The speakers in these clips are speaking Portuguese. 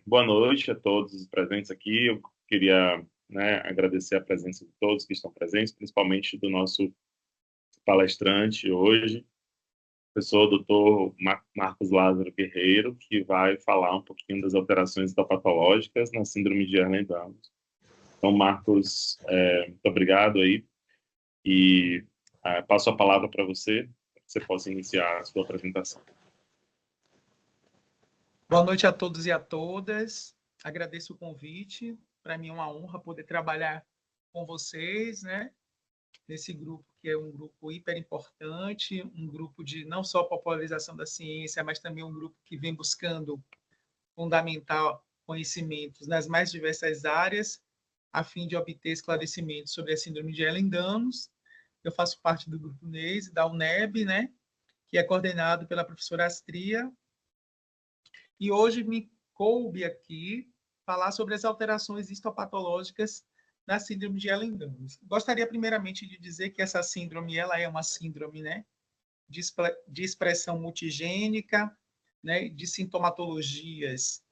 Boa noite a todos os presentes aqui. Eu queria, agradecer a presença de todos que estão presentes, principalmente do nosso palestrante hoje, professor Dr. Marcos Lázaro Guerreiro, que vai falar um pouquinho das alterações histopatológicas na síndrome de Ehlers-Danlos. Então, Marcos, muito obrigado aí e passo a palavra para você, para que você possa iniciar a sua apresentação. Boa noite a todos e a todas. Agradeço o convite. Para mim é uma honra poder trabalhar com vocês, né? Nesse grupo que é um grupo hiper importante, um grupo de não só popularização da ciência, mas também um grupo que vem buscando fundamentar conhecimentos nas mais diversas áreas, a fim de obter esclarecimentos sobre a síndrome de Ehlers-Danlos. Eu faço parte do grupo NEIS, da UNEB, né? Que é coordenado pela professora Astria. E hoje me coube aqui falar sobre as alterações histopatológicas na síndrome de Ehlers-Danlos. Gostaria primeiramente de dizer que essa síndrome ela é uma síndrome, né, de expressão multigênica, né, de sintomatologias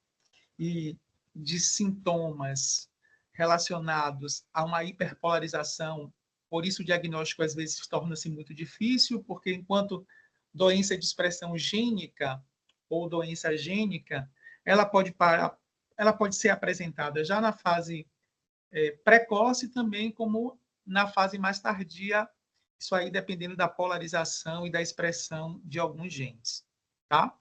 e de sintomas relacionados a uma hiperpolarização. Por isso o diagnóstico às vezes torna-se muito difícil, porque enquanto doença de expressão gênica ou doença gênica, ela pode ser apresentada já na fase precoce também como na fase mais tardia, isso aí dependendo da polarização e da expressão de alguns genes, tá?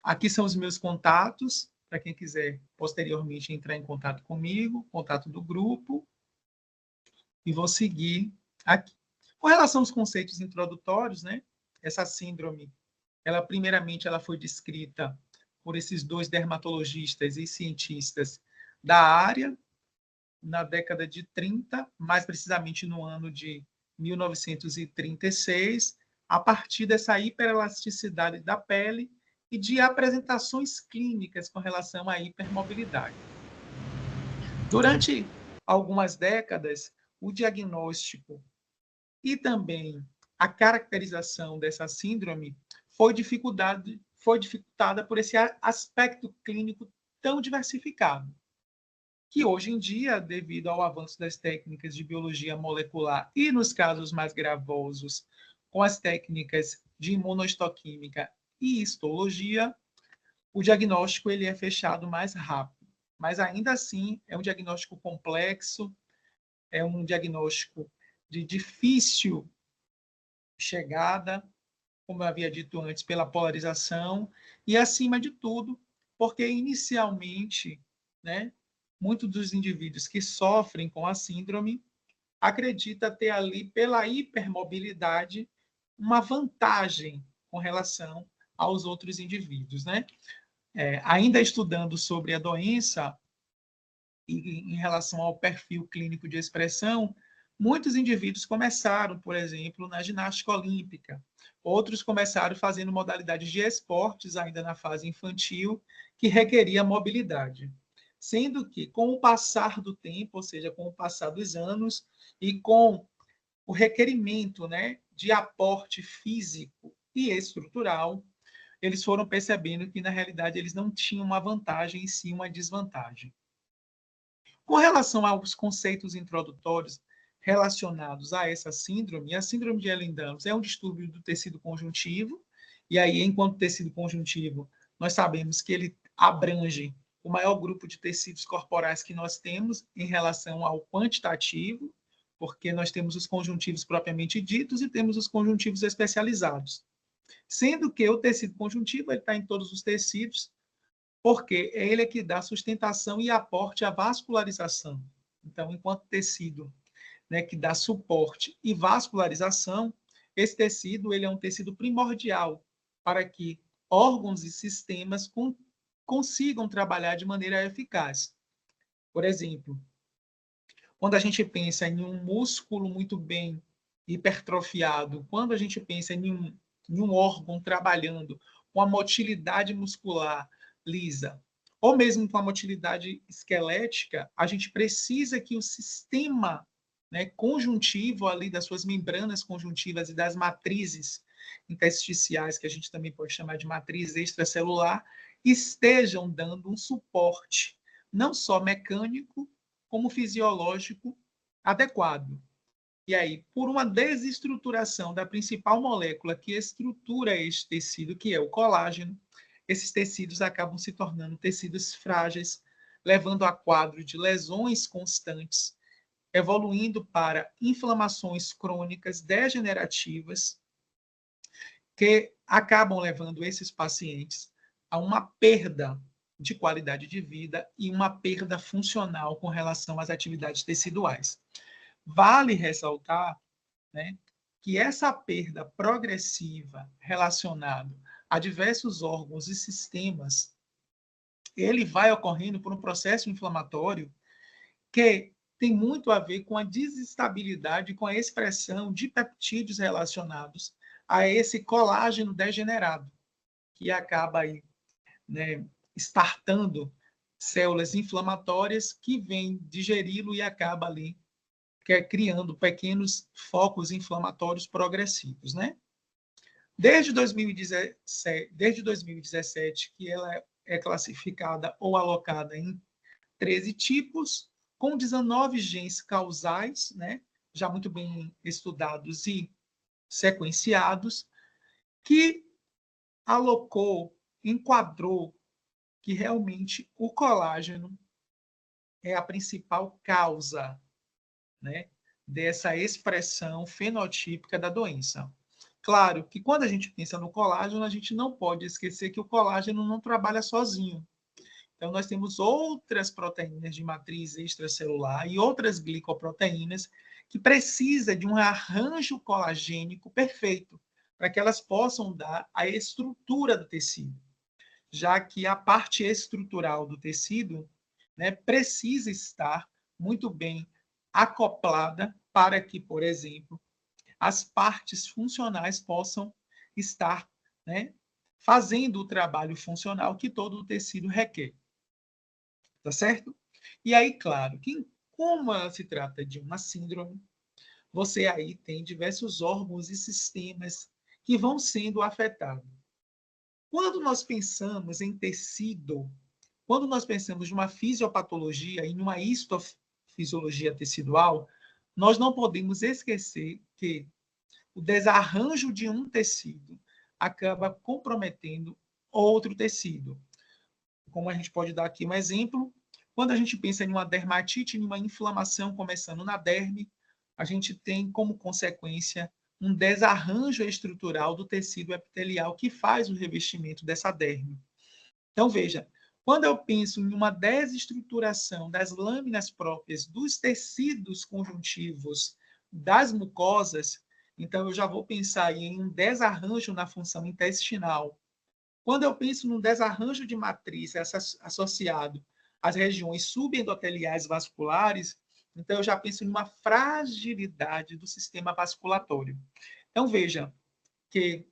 Aqui são os meus contatos, para quem quiser posteriormente entrar em contato comigo, contato do grupo, e vou seguir aqui. Com relação aos conceitos introdutórios, né? Essa síndrome, ela foi descrita por esses dois dermatologistas e cientistas da área na década de 30, mais precisamente no ano de 1936, a partir dessa hiperelasticidade da pele e de apresentações clínicas com relação à hipermobilidade. Durante algumas décadas, o diagnóstico e também a caracterização dessa síndrome foi dificultada por esse aspecto clínico tão diversificado, que hoje em dia, devido ao avanço das técnicas de biologia molecular e, nos casos mais gravosos, com as técnicas de imunohistoquímica e histologia, o diagnóstico ele é fechado mais rápido. Mas ainda assim, é um diagnóstico complexo, é um diagnóstico de difícil chegada, como eu havia dito antes, pela polarização, e, acima de tudo, porque inicialmente, né, muitos dos indivíduos que sofrem com a síndrome acreditam ter ali, pela hipermobilidade, uma vantagem com relação aos outros indivíduos, né? Ainda estudando sobre a doença e em relação ao perfil clínico de expressão, muitos indivíduos começaram, por exemplo, na ginástica olímpica. Outros começaram fazendo modalidades de esportes ainda na fase infantil, que requeria mobilidade. Sendo que, com o passar do tempo, ou seja, com o passar dos anos, e com o requerimento, né, de aporte físico e estrutural, eles foram percebendo que, na realidade, eles não tinham uma vantagem, e sim uma desvantagem. Com relação aos conceitos introdutórios relacionados a essa síndrome, a síndrome de Ehlers-Danlos é um distúrbio do tecido conjuntivo, e aí, enquanto tecido conjuntivo, nós sabemos que ele abrange o maior grupo de tecidos corporais que nós temos em relação ao quantitativo, porque nós temos os conjuntivos propriamente ditos e temos os conjuntivos especializados. Sendo que o tecido conjuntivo está em todos os tecidos, porque ele é que dá sustentação e aporte à vascularização. Então, enquanto tecido, né, que dá suporte e vascularização, esse tecido ele é um tecido primordial para que órgãos e sistemas consigam trabalhar de maneira eficaz. Por exemplo, quando a gente pensa em um músculo muito bem hipertrofiado, quando a gente pensa em um órgão trabalhando com a motilidade muscular lisa, ou mesmo com a motilidade esquelética, a gente precisa que o sistema, né, conjuntivo ali das suas membranas conjuntivas e das matrizes intersticiais, que a gente também pode chamar de matriz extracelular, estejam dando um suporte, não só mecânico, como fisiológico adequado. E aí, por uma desestruturação da principal molécula que estrutura este tecido, que é o colágeno, esses tecidos acabam se tornando tecidos frágeis, levando a quadro de lesões constantes, evoluindo para inflamações crônicas degenerativas, que acabam levando esses pacientes a uma perda de qualidade de vida e uma perda funcional com relação às atividades teciduais. Vale ressaltar, né, que essa perda progressiva relacionada a diversos órgãos e sistemas, ele vai ocorrendo por um processo inflamatório que tem muito a ver com a desestabilidade, com a expressão de peptídeos relacionados a esse colágeno degenerado, que acaba aí, né, startando células inflamatórias que vêm digeri-lo e acaba ali criando pequenos focos inflamatórios progressivos, né? Desde 2017, que ela é classificada ou alocada em 13 tipos, com 19 genes causais, né? Já muito bem estudados e sequenciados, que alocou, enquadrou que realmente o colágeno é a principal causa, né, dessa expressão fenotípica da doença. Claro que quando a gente pensa no colágeno, a gente não pode esquecer que o colágeno não trabalha sozinho. Então, nós temos outras proteínas de matriz extracelular e outras glicoproteínas que precisam de um arranjo colagênico perfeito para que elas possam dar a estrutura do tecido, já que a parte estrutural do tecido, né, precisa estar muito bem acoplada para que, por exemplo, as partes funcionais possam estar, né, fazendo o trabalho funcional que todo o tecido requer. Tá certo? E aí, claro, que como ela se trata de uma síndrome, você aí tem diversos órgãos e sistemas que vão sendo afetados. Quando nós pensamos em tecido, quando nós pensamos em uma fisiopatologia e numa histofisiologia tecidual, nós não podemos esquecer que o desarranjo de um tecido acaba comprometendo outro tecido. Como a gente pode dar aqui um exemplo, quando a gente pensa em uma dermatite, em uma inflamação começando na derme, a gente tem como consequência um desarranjo estrutural do tecido epitelial que faz o revestimento dessa derme. Então, veja, quando eu penso em uma desestruturação das lâminas próprias dos tecidos conjuntivos das mucosas, então eu já vou pensar em um desarranjo na função intestinal. Quando eu penso num desarranjo de matriz associado às regiões subendoteliais vasculares, então eu já penso em uma fragilidade do sistema vasculatório. Então veja que,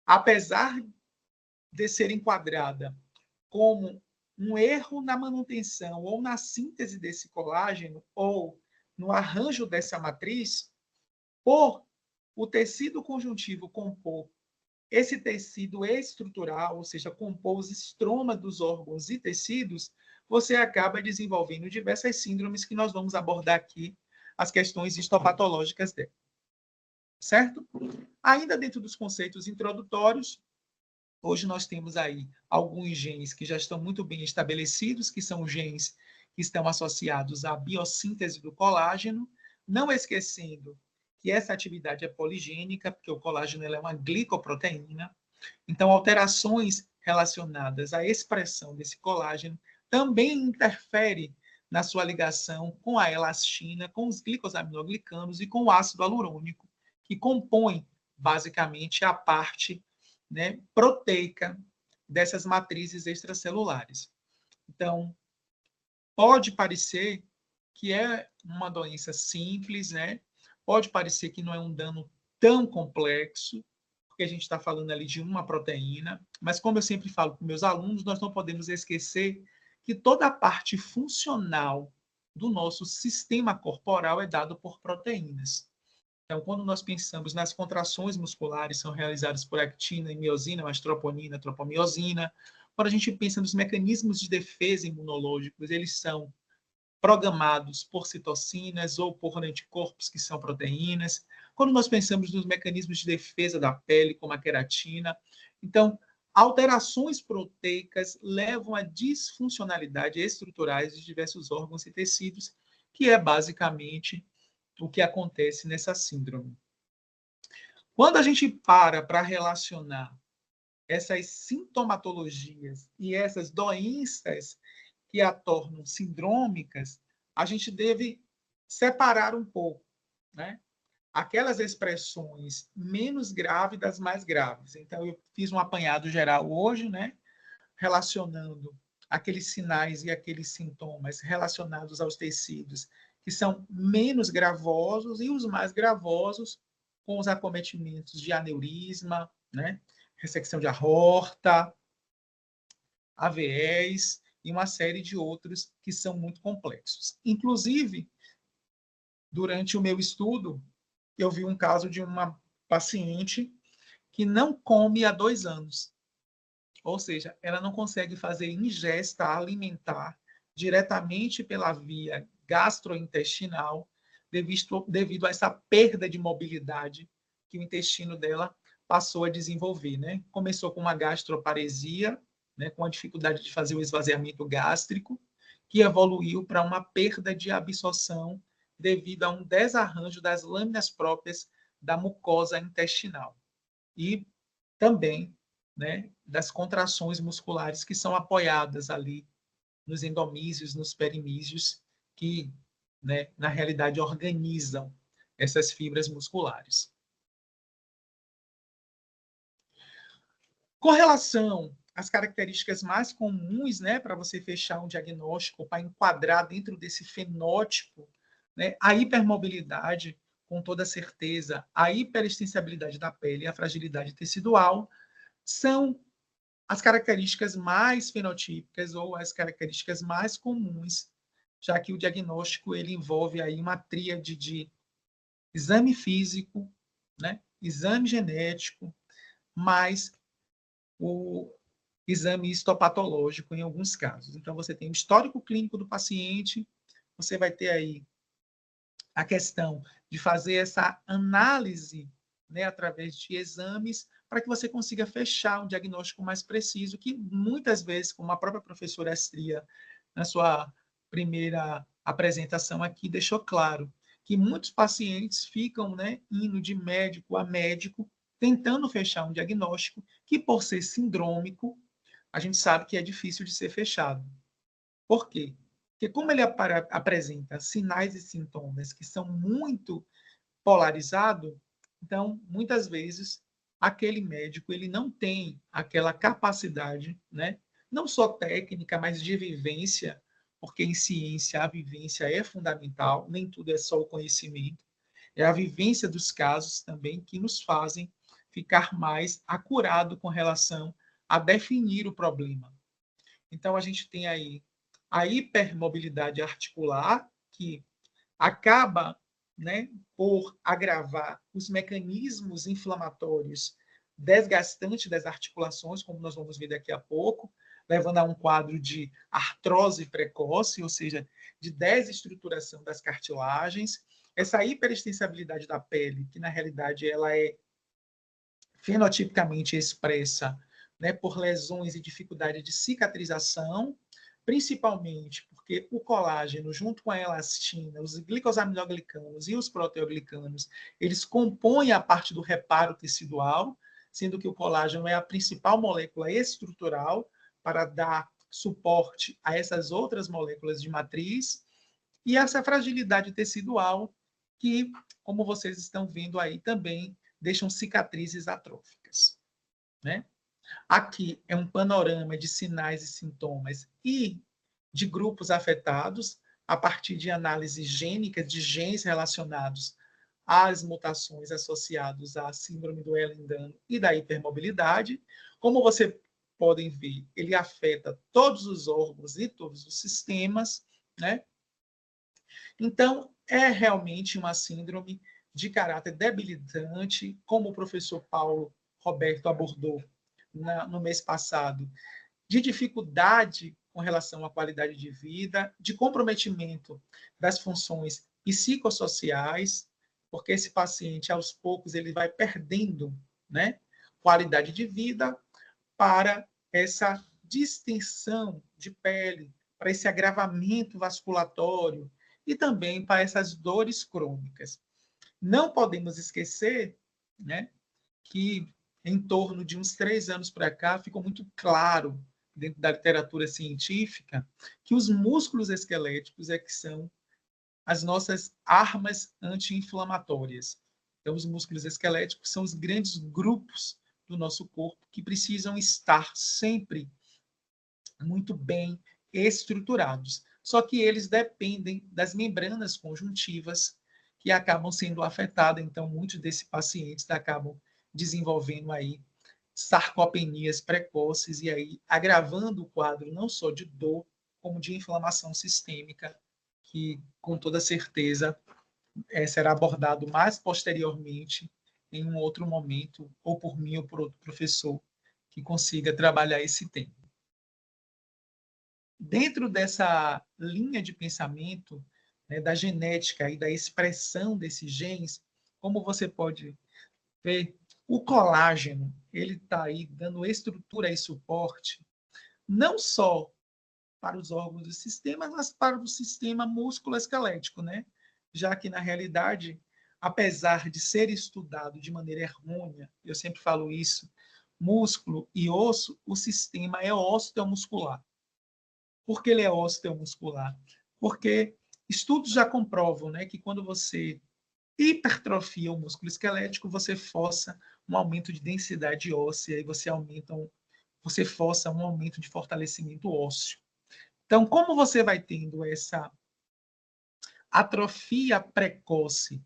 apesar de ser enquadrada como um erro na manutenção ou na síntese desse colágeno ou no arranjo dessa matriz, por o tecido conjuntivo compor esse tecido estrutural, ou seja, compor os estromas dos órgãos e tecidos, você acaba desenvolvendo diversas síndromes que nós vamos abordar aqui, as questões histopatológicas dela. Certo? Ainda dentro dos conceitos introdutórios, hoje nós temos aí alguns genes que já estão muito bem estabelecidos, que são genes que estão associados à biossíntese do colágeno, não esquecendo que essa atividade é poligênica, porque o colágeno é uma glicoproteína. Então, alterações relacionadas à expressão desse colágeno também interferem na sua ligação com a elastina, com os glicosaminoglicanos e com o ácido hialurônico, que compõem basicamente a parte, né, proteica dessas matrizes extracelulares. Então, pode parecer que é uma doença simples, né? Pode parecer que não é um dano tão complexo, porque a gente está falando ali de uma proteína, mas como eu sempre falo para meus alunos, nós não podemos esquecer que toda a parte funcional do nosso sistema corporal é dado por proteínas. Então, quando nós pensamos nas contrações musculares, são realizadas por actina e miosina, mas troponina, tropomiosina. quando a gente pensa nos mecanismos de defesa imunológicos, eles são programados por citocinas ou por anticorpos, que são proteínas. Quando nós pensamos nos mecanismos de defesa da pele, como a queratina, então, alterações proteicas levam a disfuncionalidade estruturais de diversos órgãos e tecidos, que é basicamente o que acontece nessa síndrome. Quando a gente para relacionar essas sintomatologias e essas doenças que a tornam sindrômicas, a gente deve separar um pouco, né? Aquelas expressões menos graves das mais graves. Então, eu fiz um apanhado geral hoje, né? Relacionando aqueles sinais e aqueles sintomas relacionados aos tecidos que são menos gravosos e os mais gravosos com os acometimentos de aneurisma, né? Ressecção de aorta, AVEs e uma série de outros que são muito complexos. Inclusive, durante o meu estudo, eu vi um caso de uma paciente que não come há 2 anos. Ou seja, ela não consegue fazer ingesta alimentar diretamente pela via gastrointestinal devido a essa perda de mobilidade que o intestino dela passou a desenvolver, né? Começou com uma gastroparesia, né, com a dificuldade de fazer o esvaziamento gástrico, que evoluiu para uma perda de absorção devido a um desarranjo das lâminas próprias da mucosa intestinal. E também, né, das contrações musculares que são apoiadas ali nos endomísios, nos perimísios, que, né, na realidade, organizam essas fibras musculares. Com relação às características mais comuns, né, para você fechar um diagnóstico, para enquadrar dentro desse fenótipo, né, a hipermobilidade, com toda certeza, a hiperextensibilidade da pele e a fragilidade tecidual são as características mais fenotípicas ou as características mais comuns, já que o diagnóstico ele envolve aí uma tríade de exame físico, né, exame genético, mais o exame histopatológico em alguns casos. Então, você tem o histórico clínico do paciente, você vai ter aí a questão de fazer essa análise, né, através de exames, para que você consiga fechar um diagnóstico mais preciso, que muitas vezes, como a própria professora Astria, na sua primeira apresentação aqui, deixou claro, que muitos pacientes ficam, né, indo de médico a médico, tentando fechar um diagnóstico que, por ser sindrômico, a gente sabe que é difícil de ser fechado. Por quê? Porque como ele apresenta sinais e sintomas que são muito polarizados, então, muitas vezes, aquele médico ele não tem aquela capacidade, né? Não só técnica, mas de vivência, porque em ciência a vivência é fundamental, nem tudo é só o conhecimento, é a vivência dos casos também que nos fazem ficar mais acurado com relação a definir o problema. Então, a gente tem aí a hipermobilidade articular, que acaba, né, por agravar os mecanismos inflamatórios desgastantes das articulações, como nós vamos ver daqui a pouco, levando a um quadro de artrose precoce, ou seja, de desestruturação das cartilagens. Essa hiperextensibilidade da pele, que na realidade ela é fenotipicamente expressa, né, por lesões e dificuldade de cicatrização, principalmente porque o colágeno, junto com a elastina, os glicosaminoglicanos e os proteoglicanos, eles compõem a parte do reparo tecidual, sendo que o colágeno é a principal molécula estrutural para dar suporte a essas outras moléculas de matriz, e essa fragilidade tecidual que, como vocês estão vendo aí também, deixam cicatrizes atróficas, né? Aqui é um panorama de sinais e sintomas e de grupos afetados a partir de análises gênicas de genes relacionados às mutações associadas à síndrome do Ehlers-Danlos e da hipermobilidade. Como vocês podem ver, ele afeta todos os órgãos e todos os sistemas, né? Então, é realmente uma síndrome de caráter debilitante, como o professor Paulo Roberto abordou no mês passado. de dificuldade com relação à qualidade de vida, de comprometimento das funções psicossociais, porque esse paciente, aos poucos, ele vai perdendo, né, qualidade de vida para essa distensão de pele, para esse agravamento vasculatório e também para essas dores crônicas. Não podemos esquecer, né, que em torno de uns 3 anos para cá ficou muito claro dentro da literatura científica que os músculos esqueléticos é que são as nossas armas anti-inflamatórias. Então, os músculos esqueléticos são os grandes grupos do nosso corpo que precisam estar sempre muito bem estruturados. Só que eles dependem das membranas conjuntivas que acabam sendo afetadas. Então, muitos desses pacientes acabam desenvolvendo aí sarcopenias precoces e aí agravando o quadro não só de dor, como de inflamação sistêmica, que com toda certeza será abordado mais posteriormente em um outro momento, ou por mim ou por outro professor que consiga trabalhar esse tema. Dentro dessa linha de pensamento, né, da genética e da expressão desses genes, como você pode ver, o colágeno ele está aí dando estrutura e suporte não só para os órgãos do sistema, mas para o sistema músculo-esquelético, né? Já que, na realidade, apesar de ser estudado de maneira errônea, eu sempre falo isso, músculo e osso, o sistema é osteomuscular. Por que ele é osteomuscular? Porque estudos já comprovam, né, que quando você hipertrofia o músculo esquelético, você força um aumento de densidade óssea e você força um aumento de fortalecimento ósseo. Então, como você vai tendo essa atrofia precoce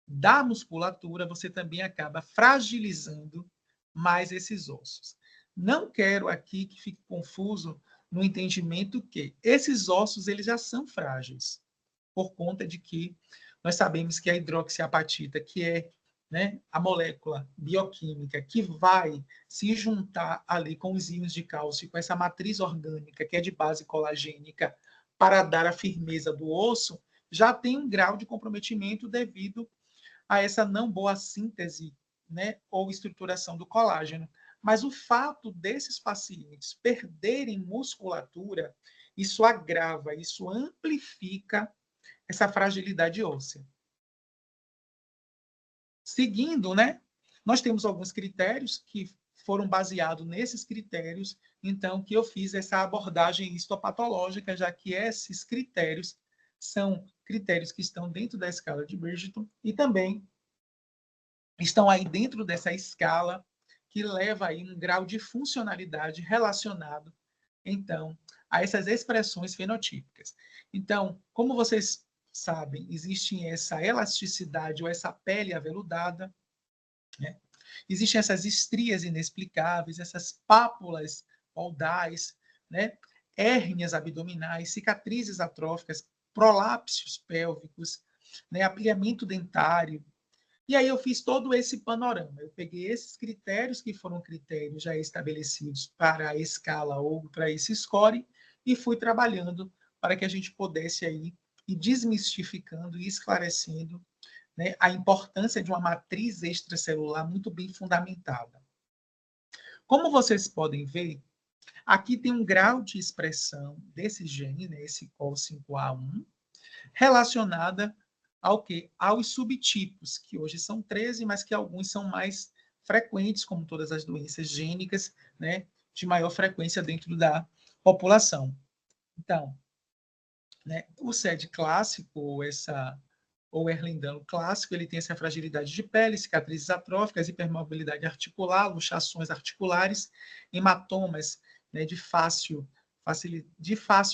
da musculatura, você também acaba fragilizando mais esses ossos. Não quero aqui que fique confuso no entendimento que esses ossos eles já são frágeis, por conta de que nós sabemos que a hidroxiapatita, que é, né, a molécula bioquímica que vai se juntar ali com os íons de cálcio, com essa matriz orgânica que é de base colagênica, para dar a firmeza do osso, já tem um grau de comprometimento devido a essa não boa síntese, né, ou estruturação do colágeno. Mas o fato desses pacientes perderem musculatura, isso agrava, isso amplifica essa fragilidade óssea. Seguindo, né, nós temos alguns critérios que foram baseados nesses critérios, então, que eu fiz essa abordagem histopatológica, já que esses critérios são critérios que estão dentro da escala de Bridgeton e também estão aí dentro dessa escala que leva aí um grau de funcionalidade relacionado, então, a essas expressões fenotípicas. Então, como vocês sabem, existe essa elasticidade ou essa pele aveludada, né? Existem essas estrias inexplicáveis, essas pápulas caudais, né? Hérnias abdominais, cicatrizes atróficas, prolápsios pélvicos, né? Ampliamento dentário. E aí eu fiz todo esse panorama. Eu peguei esses critérios, que foram critérios já estabelecidos para a escala ou para esse score, e fui trabalhando para que a gente pudesse aí ir desmistificando e esclarecendo, né, a importância de uma matriz extracelular muito bem fundamentada. Como vocês podem ver, aqui tem um grau de expressão desse gene, né, esse COL5A1, relacionada ao quê? Aos subtipos, que hoje são 13, mas que alguns são mais frequentes, como todas as doenças gênicas, né, de maior frequência dentro da população. Então, né, o SED clássico, ou Erlindano clássico, ele tem essa fragilidade de pele, cicatrizes atróficas, hipermobilidade articular, luxações articulares, hematomas, né, de fácil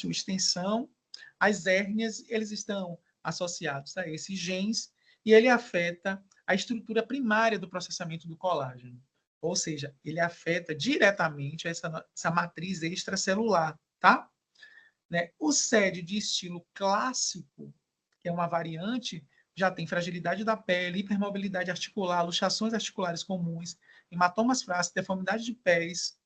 extensão. As hérnias, eles estão associados a esses genes e ele afeta a estrutura primária do processamento do colágeno. Ou seja, ele afeta diretamente essa matriz extracelular, tá? Né? O SED de estilo clássico, que é uma variante, já tem fragilidade da pele, hipermobilidade articular, luxações articulares comuns, hematomas frágeis, deformidade de pés,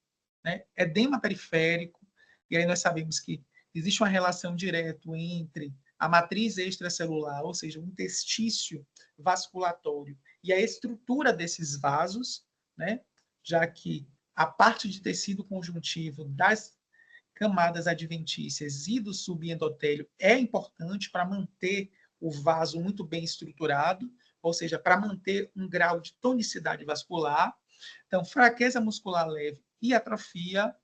né? Edema periférico, e aí nós sabemos que existe uma relação direta entre a matriz extracelular, ou seja, o interstício vasculatório, e a estrutura desses vasos, né? Já que a parte de tecido conjuntivo das camadas adventícias e do subendotélio é importante para manter o vaso muito bem estruturado, ou seja, para manter um grau de tonicidade vascular. Então, fraqueza muscular leve e atrofia,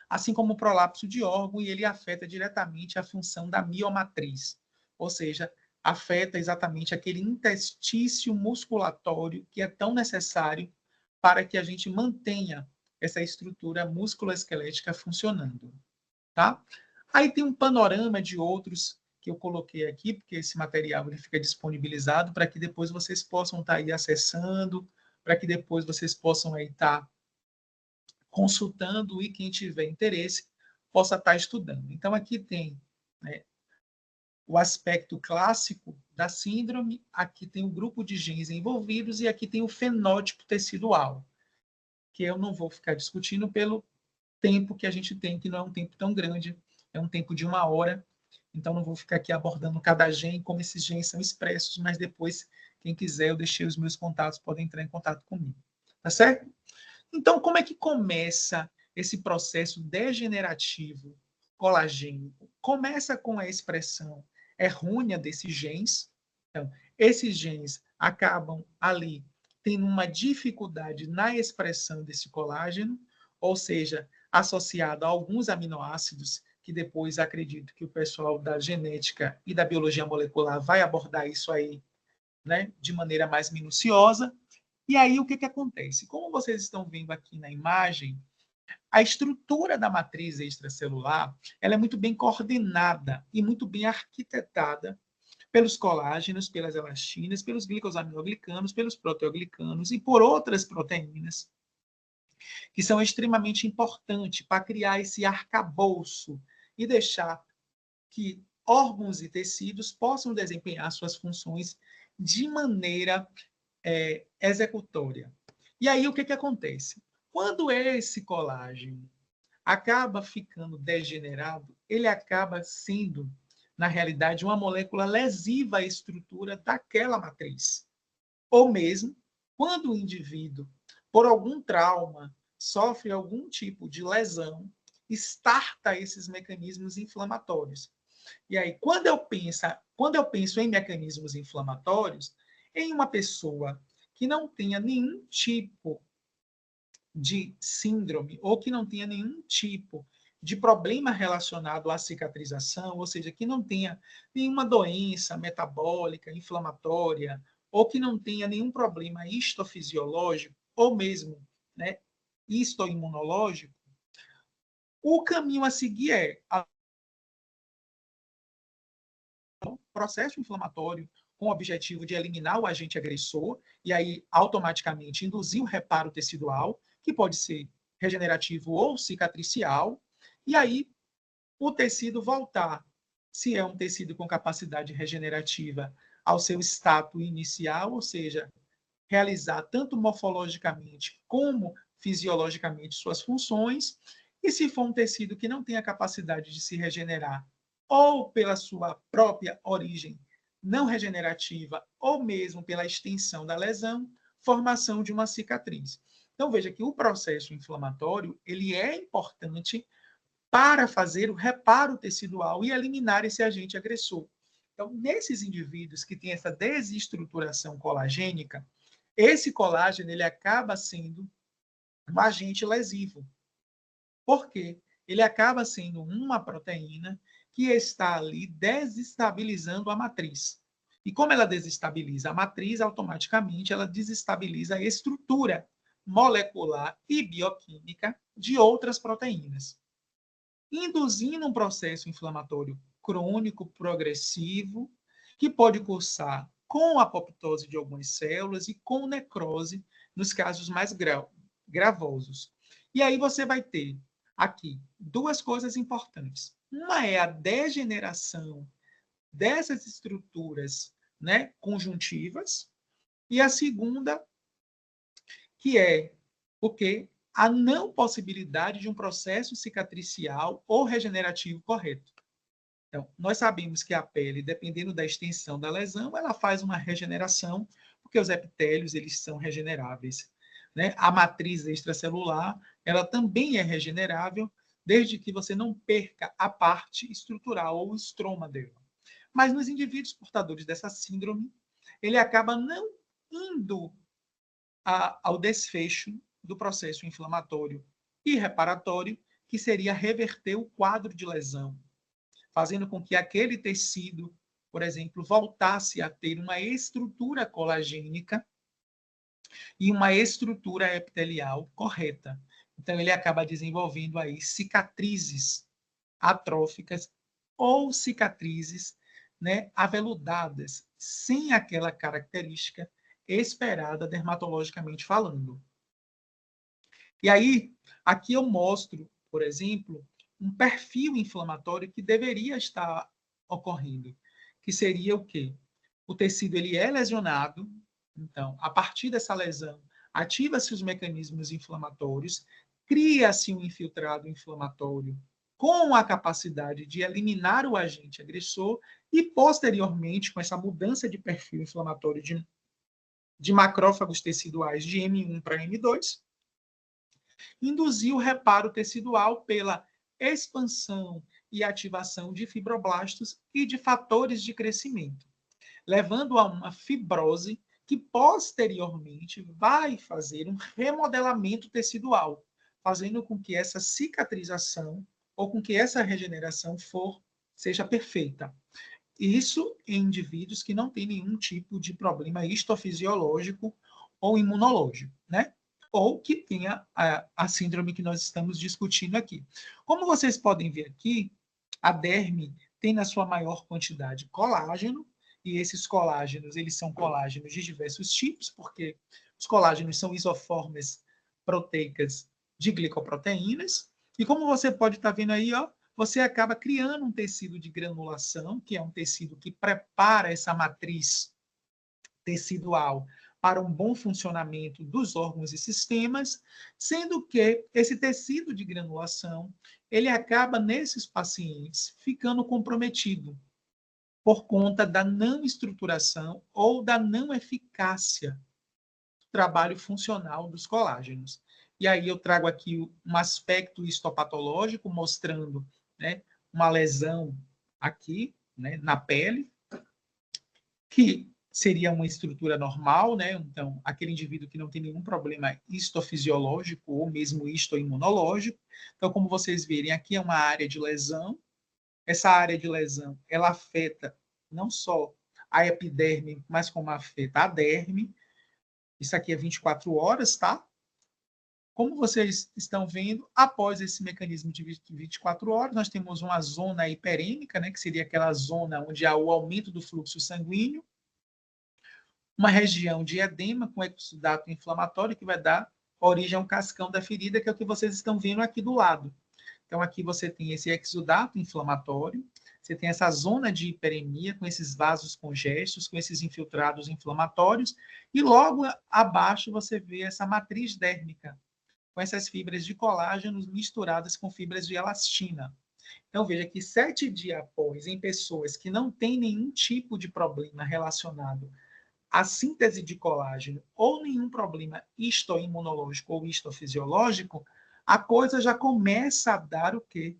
assim como o prolapso de órgão, e ele afeta diretamente a função da miomatriz, ou seja, afeta exatamente aquele interstício musculatório que é tão necessário para que a gente mantenha essa estrutura musculoesquelética funcionando, tá? Aí tem um panorama de outros que eu coloquei aqui, porque esse material ele fica disponibilizado para que depois vocês possam estar aí acessando, para que depois vocês possam aí estar consultando e quem tiver interesse possa estar estudando. Então aqui tem, né, o aspecto clássico da síndrome, aqui tem o grupo de genes envolvidos e aqui tem o fenótipo tecidual, que eu não vou ficar discutindo pelo tempo que a gente tem, que não é um tempo tão grande, é um tempo de 1 hora, então não vou ficar aqui abordando cada gene, como esses genes são expressos, mas depois, quem quiser, eu deixei os meus contatos, podem entrar em contato comigo. Tá certo? Então, como é que começa esse processo degenerativo colagênico? Começa com a expressão errônea desses genes. Então, esses genes acabam ali tendo uma dificuldade na expressão desse colágeno, ou seja, associado a alguns aminoácidos, que depois acredito que o pessoal da genética e da biologia molecular vai abordar isso aí, né, de maneira mais minuciosa. E aí, o que acontece? Como vocês estão vendo aqui na imagem, a estrutura da matriz extracelular ela é muito bem coordenada e muito bem arquitetada pelos colágenos, pelas elastinas, pelos glicosaminoglicanos, pelos proteoglicanos e por outras proteínas que são extremamente importantes para criar esse arcabouço e deixar que órgãos e tecidos possam desempenhar suas funções de maneira executória. E aí o que acontece? Quando esse colágeno acaba ficando degenerado, ele acaba sendo, na realidade, uma molécula lesiva à estrutura daquela matriz. Ou mesmo, quando o indivíduo, por algum trauma, sofre algum tipo de lesão, starta esses mecanismos inflamatórios. E aí, quando eu penso em mecanismos inflamatórios, em uma pessoa que não tenha nenhum tipo de síndrome ou que não tenha nenhum tipo de problema relacionado à cicatrização, ou seja, que não tenha nenhuma doença metabólica, inflamatória, ou que não tenha nenhum problema histofisiológico, ou mesmo, né, histoimunológico, o caminho a seguir é processo inflamatório com o objetivo de eliminar o agente agressor e aí automaticamente induzir o reparo tecidual, que pode ser regenerativo ou cicatricial, e aí o tecido voltar, se é um tecido com capacidade regenerativa, ao seu status inicial, ou seja, realizar tanto morfologicamente como fisiologicamente suas funções, e se for um tecido que não tem a capacidade de se regenerar, ou pela sua própria origem não regenerativa, ou mesmo pela extensão da lesão, formação de uma cicatriz. Então veja que o processo inflamatório ele é importante para fazer o reparo tecidual e eliminar esse agente agressor. Então, nesses indivíduos que têm essa desestruturação colagênica, esse colágeno ele acaba sendo um agente lesivo. Por quê? Ele acaba sendo uma proteína que está ali desestabilizando a matriz. E como ela desestabiliza a matriz, automaticamente ela desestabiliza a estrutura molecular e bioquímica de outras proteínas, induzindo um processo inflamatório crônico progressivo que pode cursar com apoptose de algumas células e com necrose nos casos mais gravosos. E aí você vai ter aqui duas coisas importantes. Uma é a degeneração dessas estruturas, né, conjuntivas, e a segunda que é o que a não possibilidade de um processo cicatricial ou regenerativo correto. Então, nós sabemos que a pele, dependendo da extensão da lesão, ela faz uma regeneração, porque os epitélios eles são regeneráveis, né? A matriz extracelular, ela também é regenerável, desde que você não perca a parte estrutural ou o estroma dela. Mas nos indivíduos portadores dessa síndrome, ele acaba não indo ao desfecho do processo inflamatório e reparatório, que seria reverter o quadro de lesão, fazendo com que aquele tecido, por exemplo, voltasse a ter uma estrutura colagênica e uma estrutura epitelial correta. Então, ele acaba desenvolvendo aí cicatrizes atróficas ou cicatrizes, né, aveludadas, sem aquela característica esperada dermatologicamente falando. E aí, aqui eu mostro, por exemplo, um perfil inflamatório que deveria estar ocorrendo, que seria o quê? O tecido ele é lesionado, então, a partir dessa lesão, ativa-se os mecanismos inflamatórios, cria-se um infiltrado inflamatório com a capacidade de eliminar o agente agressor e, posteriormente, com essa mudança de perfil inflamatório de macrófagos teciduais de M1 para M2, induzir o reparo tecidual pela expansão e ativação de fibroblastos e de fatores de crescimento, levando a uma fibrose que posteriormente vai fazer um remodelamento tecidual, fazendo com que essa cicatrização ou com que essa regeneração seja perfeita. Isso em indivíduos que não têm nenhum tipo de problema histofisiológico ou imunológico, né? Ou que tenha a síndrome que nós estamos discutindo aqui. Como vocês podem ver aqui, a derme tem na sua maior quantidade colágeno, e esses colágenos, eles são colágenos de diversos tipos, porque os colágenos são isoformas proteicas de glicoproteínas, e como você pode estar vendo aí, ó, você acaba criando um tecido de granulação, que é um tecido que prepara essa matriz tecidual para um bom funcionamento dos órgãos e sistemas, sendo que esse tecido de granulação, ele acaba nesses pacientes ficando comprometido por conta da não estruturação ou da não eficácia do trabalho funcional dos colágenos. E aí eu trago aqui um aspecto histopatológico mostrando, né, uma lesão aqui, né, na pele, que seria uma estrutura normal, né? Então, aquele indivíduo que não tem nenhum problema histofisiológico ou mesmo histoimunológico. Então, como vocês verem, aqui é uma área de lesão. Essa área de lesão, ela afeta não só a epiderme, mas como afeta a derme. Isso aqui é 24 horas, tá? Como vocês estão vendo, após esse mecanismo de 24 horas, nós temos uma zona hiperêmica, né, que seria aquela zona onde há o aumento do fluxo sanguíneo, uma região de edema com exudato inflamatório que vai dar origem ao cascão da ferida, que é o que vocês estão vendo aqui do lado. Então, aqui você tem esse exudato inflamatório, você tem essa zona de hiperemia com esses vasos congestos, com esses infiltrados inflamatórios, e logo abaixo você vê essa matriz dérmica, com essas fibras de colágeno misturadas com fibras de elastina. Então, veja que 7 dias após, em pessoas que não têm nenhum tipo de problema relacionado à síntese de colágeno ou nenhum problema histoimunológico ou histofisiológico, a coisa já começa a dar o quê?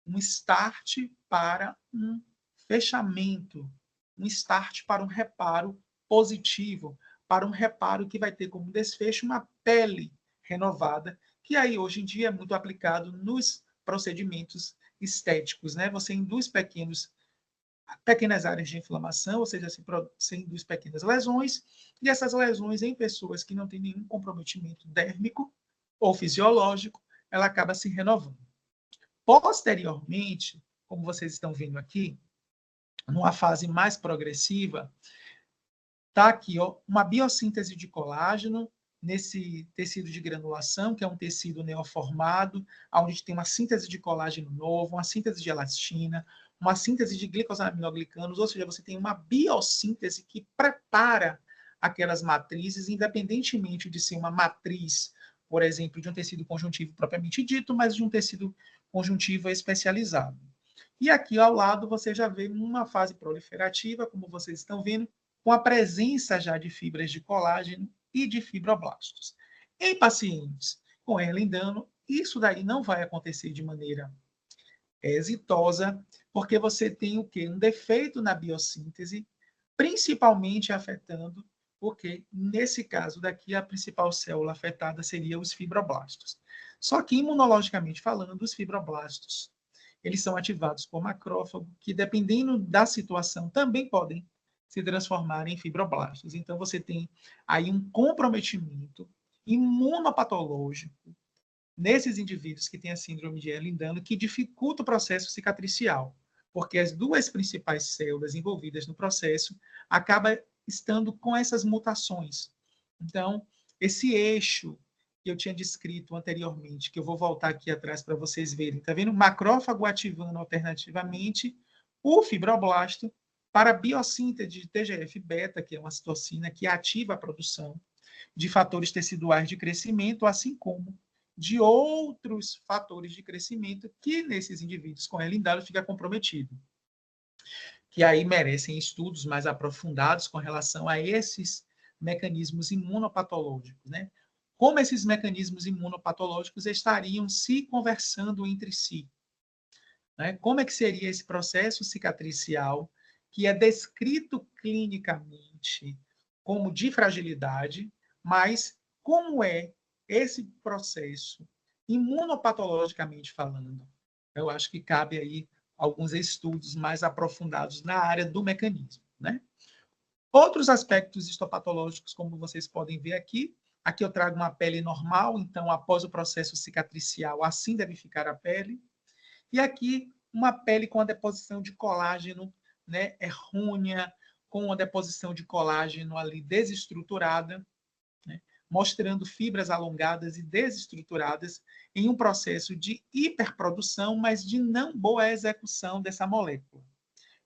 Um start para um fechamento, um start para um reparo positivo, para um reparo que vai ter como desfecho uma pele renovada, que aí hoje em dia é muito aplicado nos procedimentos estéticos, né? Você induz pequenas áreas de inflamação, ou seja, se induz pequenas lesões, e essas lesões em pessoas que não têm nenhum comprometimento dérmico ou fisiológico, ela acaba se renovando. Posteriormente, como vocês estão vendo aqui, numa fase mais progressiva, está aqui ó, uma biossíntese de colágeno nesse tecido de granulação, que é um tecido neoformado, onde tem uma síntese de colágeno novo, uma síntese de elastina, uma síntese de glicosaminoglicanos, ou seja, você tem uma biossíntese que prepara aquelas matrizes, independentemente de ser uma matriz por exemplo, de um tecido conjuntivo propriamente dito, mas de um tecido conjuntivo especializado. E aqui ao lado você já vê uma fase proliferativa, como vocês estão vendo, com a presença já de fibras de colágeno e de fibroblastos. Em pacientes com Ehlers-Danlos, isso daí não vai acontecer de maneira exitosa, porque você tem o quê? Um defeito na biossíntese, principalmente afetando, porque nesse caso daqui a principal célula afetada seria os fibroblastos. Só que imunologicamente falando, os fibroblastos, eles são ativados por macrófago, que dependendo da situação também podem se transformar em fibroblastos. Então você tem aí um comprometimento imunopatológico nesses indivíduos que têm a síndrome de Ehlers-Danlos, que dificulta o processo cicatricial, porque as duas principais células envolvidas no processo acabam estando com essas mutações. Então, esse eixo que eu tinha descrito anteriormente, que eu vou voltar aqui atrás para vocês verem, tá vendo? Macrófago ativando alternativamente o fibroblasto para a biossíntese de TGF-beta, que é uma citocina que ativa a produção de fatores teciduais de crescimento, assim como de outros fatores de crescimento que nesses indivíduos com Ehlers-Danlos fica comprometido. Que aí merecem estudos mais aprofundados com relação a esses mecanismos imunopatológicos, né? Como esses mecanismos imunopatológicos estariam se conversando entre si, né? Como é que seria esse processo cicatricial que é descrito clinicamente como de fragilidade, mas como é esse processo imunopatologicamente falando? Eu acho que cabe aí alguns estudos mais aprofundados na área do mecanismo, né? Outros aspectos histopatológicos, como vocês podem ver aqui, aqui eu trago uma pele normal, então após o processo cicatricial, assim deve ficar a pele. E aqui uma pele com a deposição de colágeno, né, errônea, com a deposição de colágeno ali desestruturada, né, mostrando fibras alongadas e desestruturadas em um processo de hiperprodução, mas de não boa execução dessa molécula,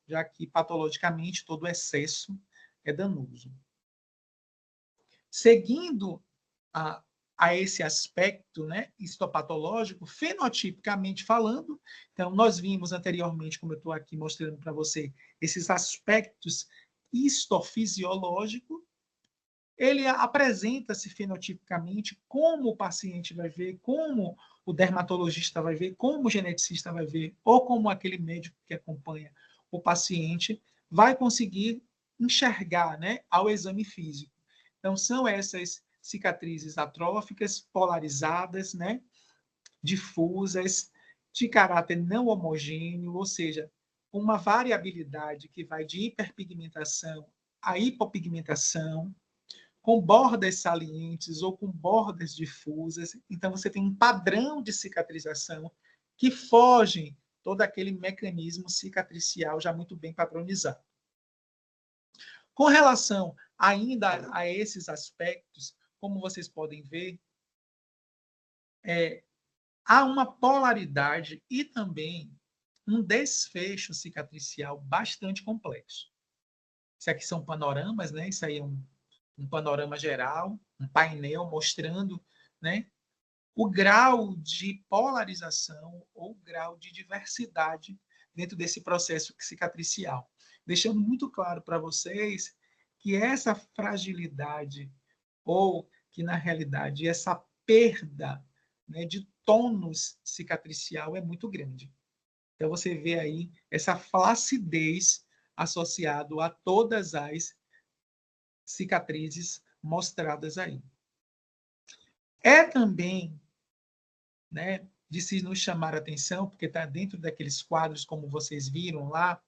já que patologicamente todo excesso é danoso. Seguindo a, a esse aspecto, né, histopatológico, fenotipicamente falando, então nós vimos anteriormente, como eu estou aqui mostrando para você, esses aspectos histofisiológicos, ele apresenta-se fenotipicamente como o paciente vai ver, como o dermatologista vai ver, como o geneticista vai ver, ou como aquele médico que acompanha o paciente vai conseguir enxergar, né, ao exame físico. Então, são essas cicatrizes atróficas, polarizadas, né, difusas, de caráter não homogêneo, ou seja, uma variabilidade que vai de hiperpigmentação a hipopigmentação, com bordas salientes ou com bordas difusas. Então, você tem um padrão de cicatrização que foge todo aquele mecanismo cicatricial já muito bem padronizado. Com relação ainda a esses aspectos, como vocês podem ver, há uma polaridade e também um desfecho cicatricial bastante complexo. Isso aqui são panoramas, né? Isso aí é um panorama geral, um painel mostrando, né, o grau de polarização ou grau de diversidade dentro desse processo cicatricial, deixando muito claro para vocês que essa fragilidade ou que na realidade essa perda, né, de tônus cicatricial é muito grande. Então você vê aí essa flacidez associado a todas as cicatrizes mostradas aí. É também, né, de se nos chamar a atenção, porque está dentro daqueles quadros, como vocês viram lá,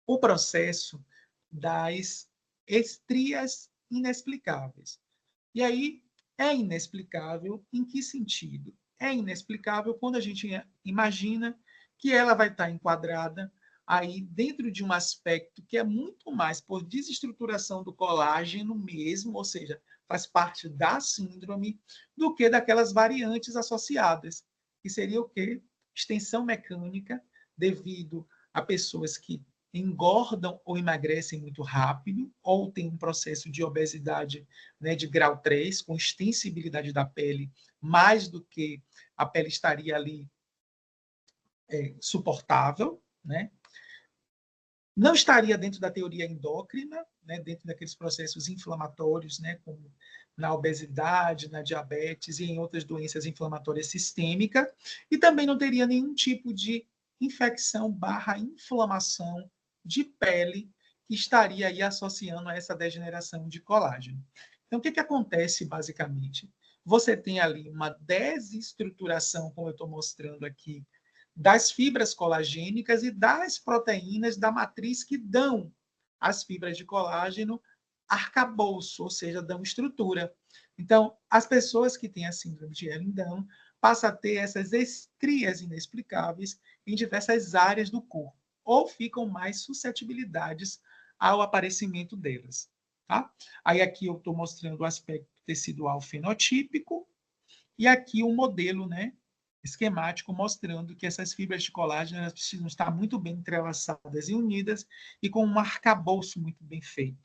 o processo das estrias inexplicáveis. E aí, é inexplicável em que sentido? É inexplicável quando a gente imagina que ela vai estar enquadrada aí dentro de um aspecto que é muito mais por desestruturação do colágeno mesmo, ou seja, faz parte da síndrome, do que daquelas variantes associadas, que seria o quê? Extensão mecânica, devido a pessoas que engordam ou emagrecem muito rápido, ou têm um processo de obesidade, né, de grau 3, com extensibilidade da pele, mais do que a pele estaria ali suportável, né? Não estaria dentro da teoria endócrina, né, dentro daqueles processos inflamatórios, né, como na obesidade, na diabetes e em outras doenças inflamatórias sistêmicas, e também não teria nenhum tipo de infecção/inflamação de pele que estaria aí associando a essa degeneração de colágeno. Então, o que acontece, basicamente? Você tem ali uma desestruturação, como eu estou mostrando aqui, das fibras colagênicas e das proteínas da matriz que dão as fibras de colágeno arcabouço, ou seja, dão estrutura. Então, as pessoas que têm a síndrome de Ehlers-Danlos passam a ter essas estrias inexplicáveis em diversas áreas do corpo, ou ficam mais suscetibilidades ao aparecimento delas. Tá? Aí aqui eu estou mostrando o aspecto tecidual fenotípico, e aqui um modelo, né, esquemático mostrando que essas fibras de colágeno elas precisam estar muito bem entrelaçadas e unidas e com um arcabouço muito bem feito.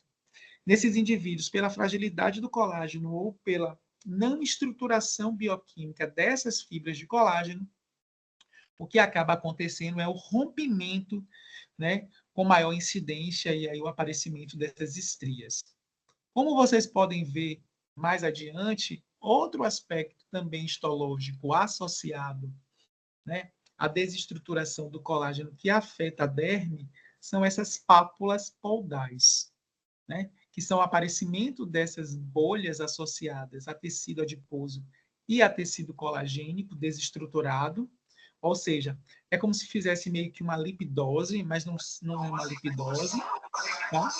Nesses indivíduos, pela fragilidade do colágeno ou pela não estruturação bioquímica dessas fibras de colágeno, o que acaba acontecendo é o rompimento, né, com maior incidência e aí o aparecimento dessas estrias. Como vocês podem ver mais adiante, outro aspecto também histológico associado, né, à desestruturação do colágeno que afeta a derme são essas pápulas poldais, né, que são o aparecimento dessas bolhas associadas a tecido adiposo e a tecido colagênico desestruturado, ou seja, é como se fizesse meio que uma lipidose, mas não é uma lipidose, tá?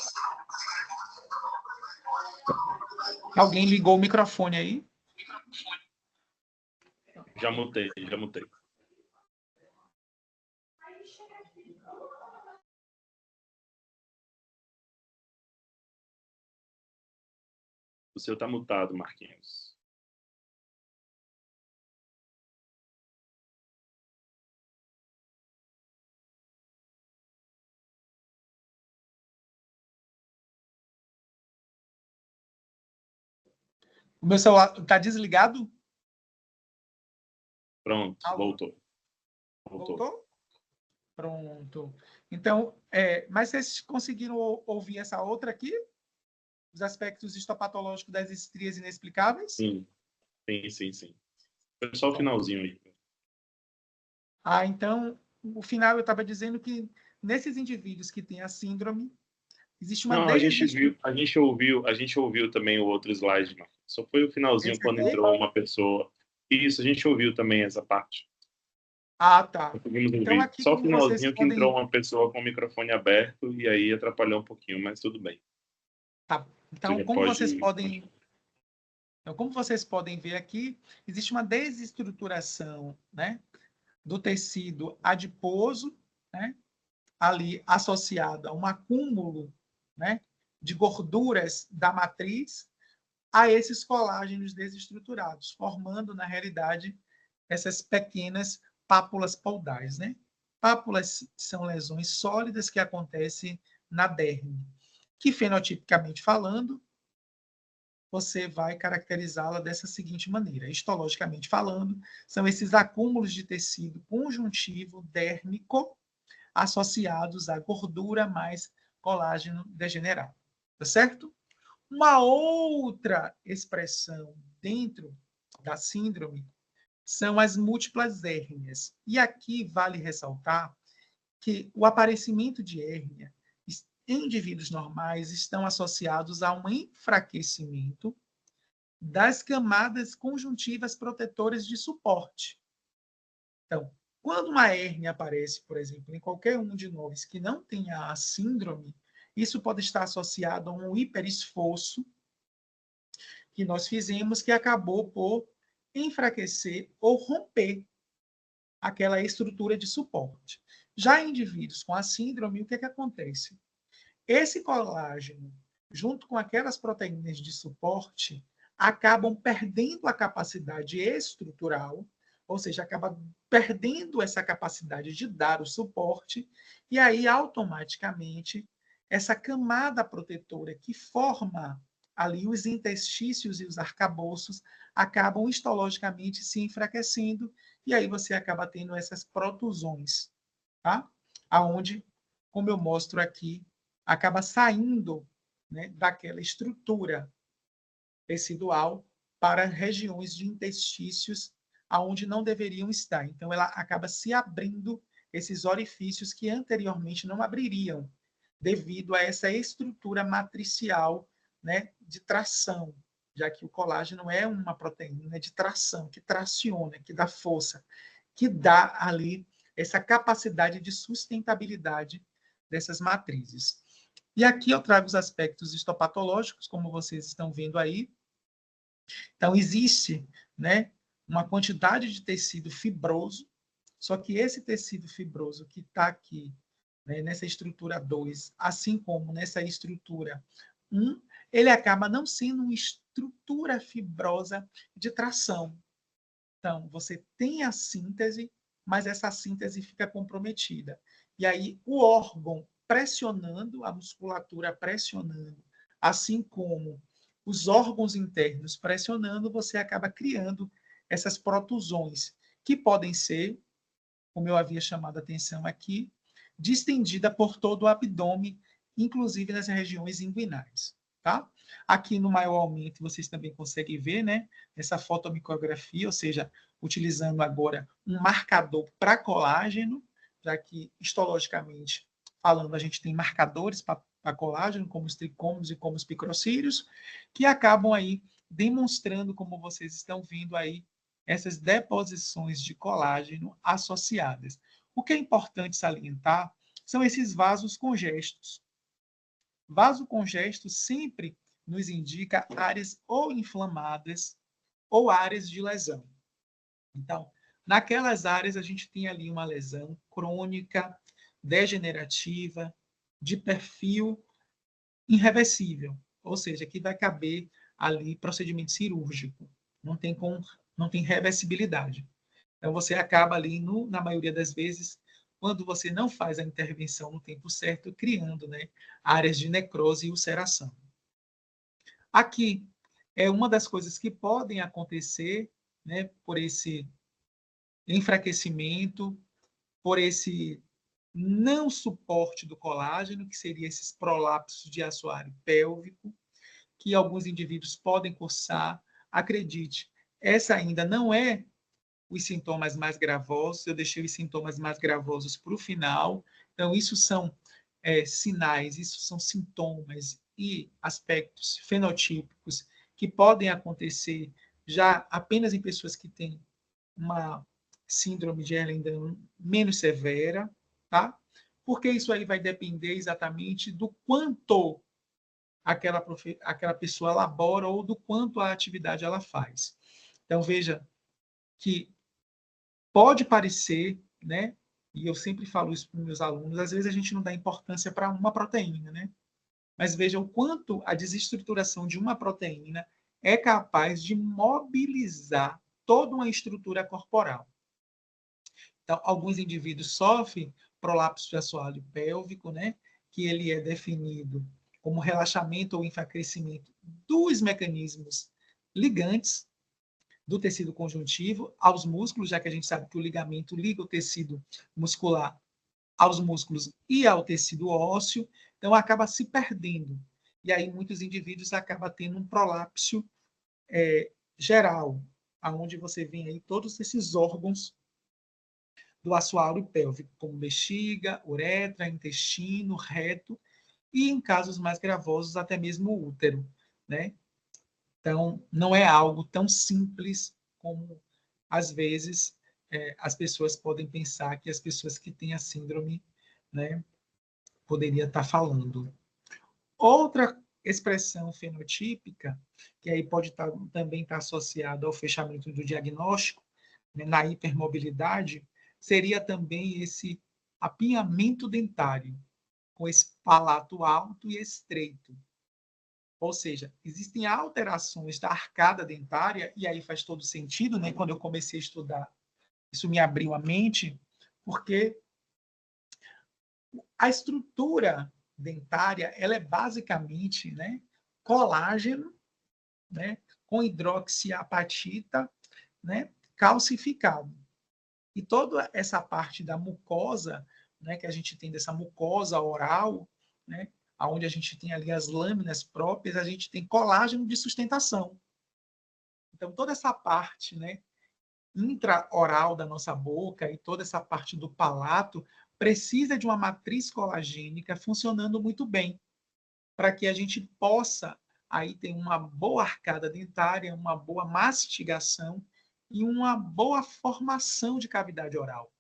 Alguém ligou o microfone aí? Já mutei, já mutei. O seu está mutado, Marquinhos. O meu celular está desligado? Pronto, Alô? voltou. Voltou? Pronto. Então, mas vocês conseguiram ouvir essa outra aqui? Os aspectos histopatológicos das estrias inexplicáveis? Sim, sim. Foi só o finalzinho aí. Então, no final eu estava dizendo que nesses indivíduos que têm a síndrome, existe uma Não, a gente ouviu também o outro slide, Marquinhos. Só foi o finalzinho Esse quando aqui? entrou uma pessoa. Isso, a gente ouviu também essa parte. Ah, tá. Conseguimos Então, ouvir. aqui, Só o como vocês finalzinho que podem... entrou uma pessoa com o microfone aberto e aí atrapalhou um pouquinho, mas tudo bem. Tá. Você Então, já como vocês pode podem... continuar. Então, como vocês podem ver aqui, existe uma desestruturação, né, do tecido adiposo, né, ali associado a um acúmulo, né, de gorduras da matriz a esses colágenos desestruturados, formando, na realidade, essas pequenas pápulas poldais, né? Pápulas são lesões sólidas que acontecem na derme, que fenotipicamente falando, você vai caracterizá-la dessa seguinte maneira. Histologicamente falando, são esses acúmulos de tecido conjuntivo dérmico associados à gordura mais colágeno degenerado. Tá certo? Uma outra expressão dentro da síndrome são as múltiplas hérnias. E aqui vale ressaltar que o aparecimento de hérnia em indivíduos normais estão associados a um enfraquecimento das camadas conjuntivas protetoras de suporte. Então, quando uma hérnia aparece, por exemplo, em qualquer um de nós que não tenha a síndrome, isso pode estar associado a um hiperesforço que nós fizemos que acabou por enfraquecer ou romper aquela estrutura de suporte. Já em indivíduos com a síndrome, o que acontece? Esse colágeno, junto com aquelas proteínas de suporte, acabam perdendo a capacidade estrutural, ou seja, acaba perdendo essa capacidade de dar o suporte, e aí automaticamente essa camada protetora que forma ali os interstícios e os arcabouços acabam histologicamente se enfraquecendo, e aí você acaba tendo essas protusões, tá? Aonde, como eu mostro aqui, acaba saindo, né, daquela estrutura tecidual para regiões de interstícios aonde não deveriam estar. Então, ela acaba se abrindo esses orifícios que anteriormente não abririam, devido a essa estrutura matricial, né, de tração, já que o colágeno é uma proteína de tração, que traciona, que dá força, que dá ali essa capacidade de sustentabilidade dessas matrizes. E aqui eu trago os aspectos histopatológicos, como vocês estão vendo aí. Então, existe, né, uma quantidade de tecido fibroso, só que esse tecido fibroso que está aqui, né, nessa estrutura 2, assim como nessa estrutura 1, ele acaba não sendo uma estrutura fibrosa de tração. Então, você tem a síntese, mas essa síntese fica comprometida. E aí, o órgão pressionando, a musculatura pressionando, assim como os órgãos internos pressionando, você acaba criando essas protusões, que podem ser, como eu havia chamado a atenção aqui, distendida por todo o abdômen, inclusive nas regiões inguinais. Tá? Aqui no maior aumento vocês também conseguem ver, né, essa fotomicrografia, ou seja, utilizando agora um marcador para colágeno, já que histologicamente falando a gente tem marcadores para colágeno, como os tricômios e como os picrocílios, que acabam aí demonstrando, como vocês estão vendo aí, essas deposições de colágeno associadas. O que é importante salientar são esses vasos congestos. Vaso congesto sempre nos indica áreas ou inflamadas ou áreas de lesão. Então, naquelas áreas a gente tem ali uma lesão crônica, degenerativa, de perfil irreversível, ou seja, que vai caber ali procedimento cirúrgico, não tem reversibilidade. Então você acaba ali, na maioria das vezes, quando você não faz a intervenção no tempo certo, criando, né, áreas de necrose e ulceração. Aqui é uma das coisas que podem acontecer, né, por esse enfraquecimento, por esse não suporte do colágeno, que seria esses prolapsos de assoalho pélvico, que alguns indivíduos podem cursar. Acredite, essa ainda não é os sintomas mais gravosos, eu deixei os sintomas mais gravosos para o final. Então, isso são sinais, isso são sintomas e aspectos fenotípicos que podem acontecer já apenas em pessoas que têm uma síndrome de Ehlers-Danlos menos severa, tá? Porque isso aí vai depender exatamente do quanto aquela pessoa elabora ou do quanto a atividade ela faz. Então, veja que pode parecer, né? E eu sempre falo isso para os meus alunos, às vezes a gente não dá importância para uma proteína, né? Mas veja o quanto a desestruturação de uma proteína é capaz de mobilizar toda uma estrutura corporal. Então, alguns indivíduos sofrem prolapso de assoalho pélvico, né? Que ele é definido como relaxamento ou enfraquecimento dos mecanismos ligantes do tecido conjuntivo aos músculos, já que a gente sabe que o ligamento liga o tecido muscular aos músculos e ao tecido ósseo, então acaba se perdendo. E aí muitos indivíduos acabam tendo um prolapso geral, aonde você vê aí todos esses órgãos do assoalho pélvico, como bexiga, uretra, intestino, reto, e em casos mais gravosos, até mesmo o útero, né? Então, não é algo tão simples como, às vezes, as pessoas podem pensar que as pessoas que têm a síndrome, né, poderia estar falando. Outra expressão fenotípica, que aí pode também estar associada ao fechamento do diagnóstico, né, na hipermobilidade, seria também esse apinhamento dentário, com esse palato alto e estreito. Ou seja, existem alterações da arcada dentária, e aí faz todo sentido, né? Quando eu comecei a estudar isso me abriu a mente, porque a estrutura dentária, ela é basicamente, né, colágeno, né, com hidroxiapatita, né, calcificado. E toda essa parte da mucosa, né, que a gente tem dessa mucosa oral, né, onde a gente tem ali as lâminas próprias, a gente tem colágeno de sustentação. Então, toda essa parte, né, intraoral da nossa boca e toda essa parte do palato precisa de uma matriz colagênica funcionando muito bem, para que a gente possa aí ter uma boa arcada dentária, uma boa mastigação e uma boa formação de cavidade oral,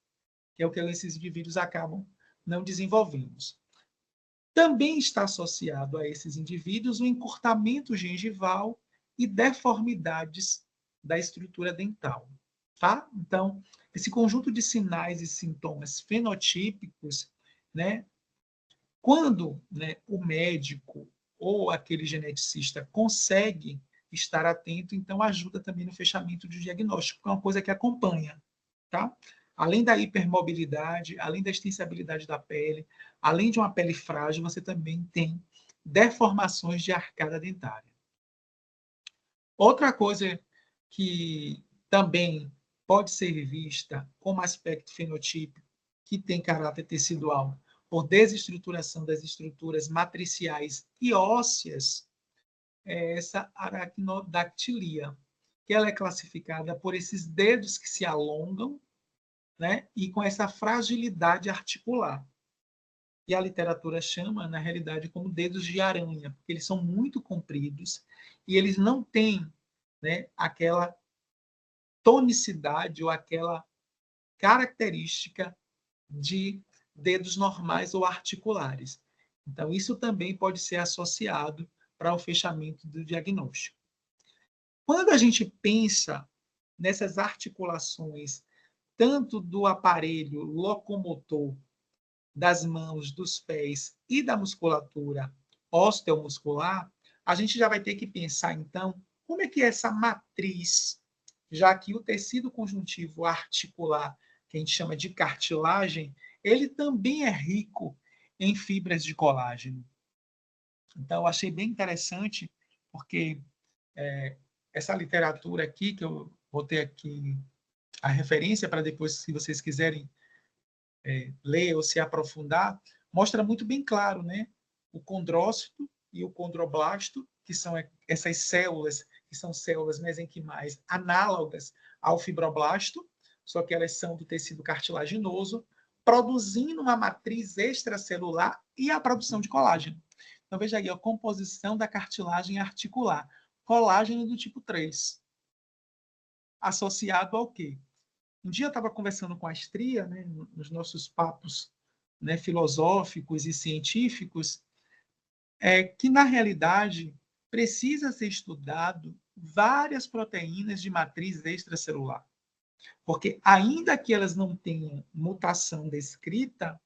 que é o que esses indivíduos acabam não desenvolvendo. Também está associado a esses indivíduos o encurtamento gengival e deformidades da estrutura dental. Tá? Então, esse conjunto de sinais e sintomas fenotípicos, né, quando, né, o médico ou aquele geneticista consegue estar atento, então ajuda também no fechamento do diagnóstico, que é uma coisa que acompanha. Tá? Além da hipermobilidade, além da extensibilidade da pele, além de uma pele frágil, você também tem deformações de arcada dentária. Outra coisa que também pode ser vista como aspecto fenotípico, que tem caráter tecidual, por desestruturação das estruturas matriciais e ósseas, é essa aracnodactilia, que ela é classificada por esses dedos que se alongam, né, e com essa fragilidade articular. E a literatura chama, na realidade, como dedos de aranha, porque eles são muito compridos e eles não têm, né, aquela tonicidade ou aquela característica de dedos normais ou articulares. Então, isso também pode ser associado para o fechamento do diagnóstico. Quando a gente pensa nessas articulações, tanto do aparelho locomotor das mãos, dos pés e da musculatura osteomuscular, a gente já vai ter que pensar, então, como é que é essa matriz, já que o tecido conjuntivo articular, que a gente chama de cartilagem, ele também é rico em fibras de colágeno. Então, eu achei bem interessante, porque essa literatura aqui, que eu botei aqui a referência para depois, se vocês quiserem ler ou se aprofundar, mostra muito bem claro, né? O condrócito e o condroblasto, que são essas células, que são células mesenquimais análogas ao fibroblasto, só que elas são do tecido cartilaginoso, produzindo uma matriz extracelular e a produção de colágeno. Então, veja aí a composição da cartilagem articular. Colágeno do tipo 3. Associado ao quê? Um dia eu estava conversando com a Astria, né, nos nossos papos, né, filosóficos e científicos, que na realidade precisa ser estudado várias proteínas de matriz extracelular, porque ainda que elas não tenham mutação descrita,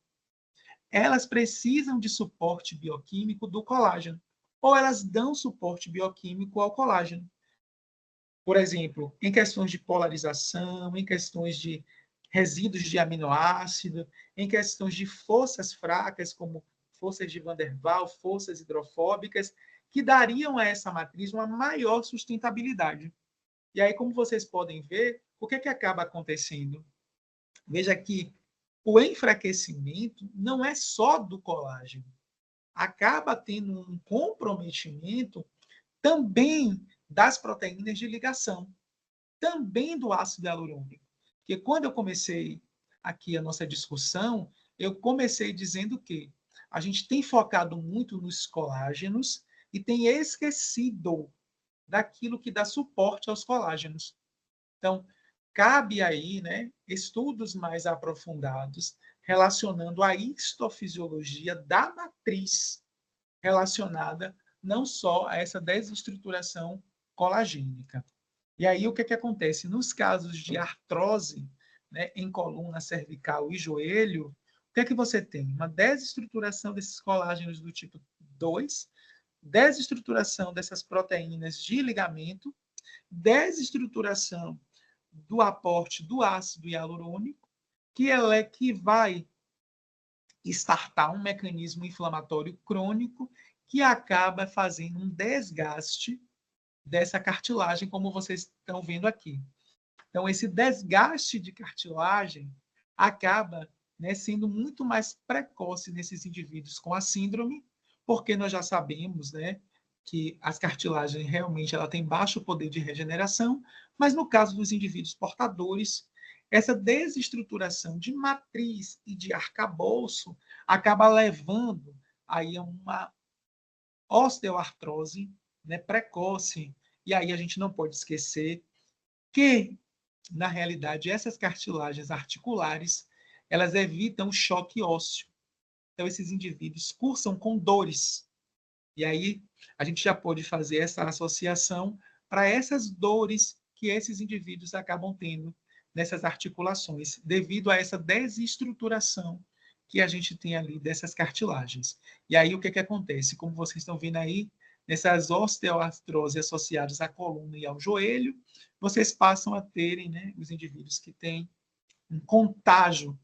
elas precisam de suporte bioquímico do colágeno, ou elas dão suporte bioquímico ao colágeno. Por exemplo, em questões de polarização, em questões de resíduos de aminoácido, em questões de forças fracas, como forças de Van der Waals, forças hidrofóbicas, que dariam a essa matriz uma maior sustentabilidade. E aí, como vocês podem ver, o que acaba acontecendo? Veja que o enfraquecimento não é só do colágeno, acaba tendo um comprometimento também das proteínas de ligação, também do ácido hialurônico. Porque quando eu comecei aqui a nossa discussão, eu comecei dizendo que a gente tem focado muito nos colágenos e tem esquecido daquilo que dá suporte aos colágenos. Então, cabe aí, né, estudos mais aprofundados relacionando a histofisiologia da matriz relacionada não só a essa desestruturação colagênica. E aí o que acontece? Nos casos de artrose, né, em coluna cervical e joelho, o que você tem? Uma desestruturação desses colágenos do tipo 2, desestruturação dessas proteínas de ligamento, desestruturação do aporte do ácido hialurônico, que vai startar um mecanismo inflamatório crônico que acaba fazendo um desgaste dessa cartilagem, como vocês estão vendo aqui. Então, esse desgaste de cartilagem acaba, né, sendo muito mais precoce nesses indivíduos com a síndrome, porque nós já sabemos, né, que as cartilagens realmente ela tem baixo poder de regeneração, mas no caso dos indivíduos portadores, essa desestruturação de matriz e de arcabouço acaba levando aí a uma osteoartrose, né, precoce. E aí a gente não pode esquecer que, na realidade, essas cartilagens articulares, elas evitam o choque ósseo. Então, esses indivíduos cursam com dores. E aí, a gente já pode fazer essa associação para essas dores que esses indivíduos acabam tendo nessas articulações, devido a essa desestruturação que a gente tem ali dessas cartilagens. E aí, o que acontece? Como vocês estão vendo aí, nessas osteoartrose associadas à coluna e ao joelho, vocês passam a terem, né, os indivíduos que têm um contágio,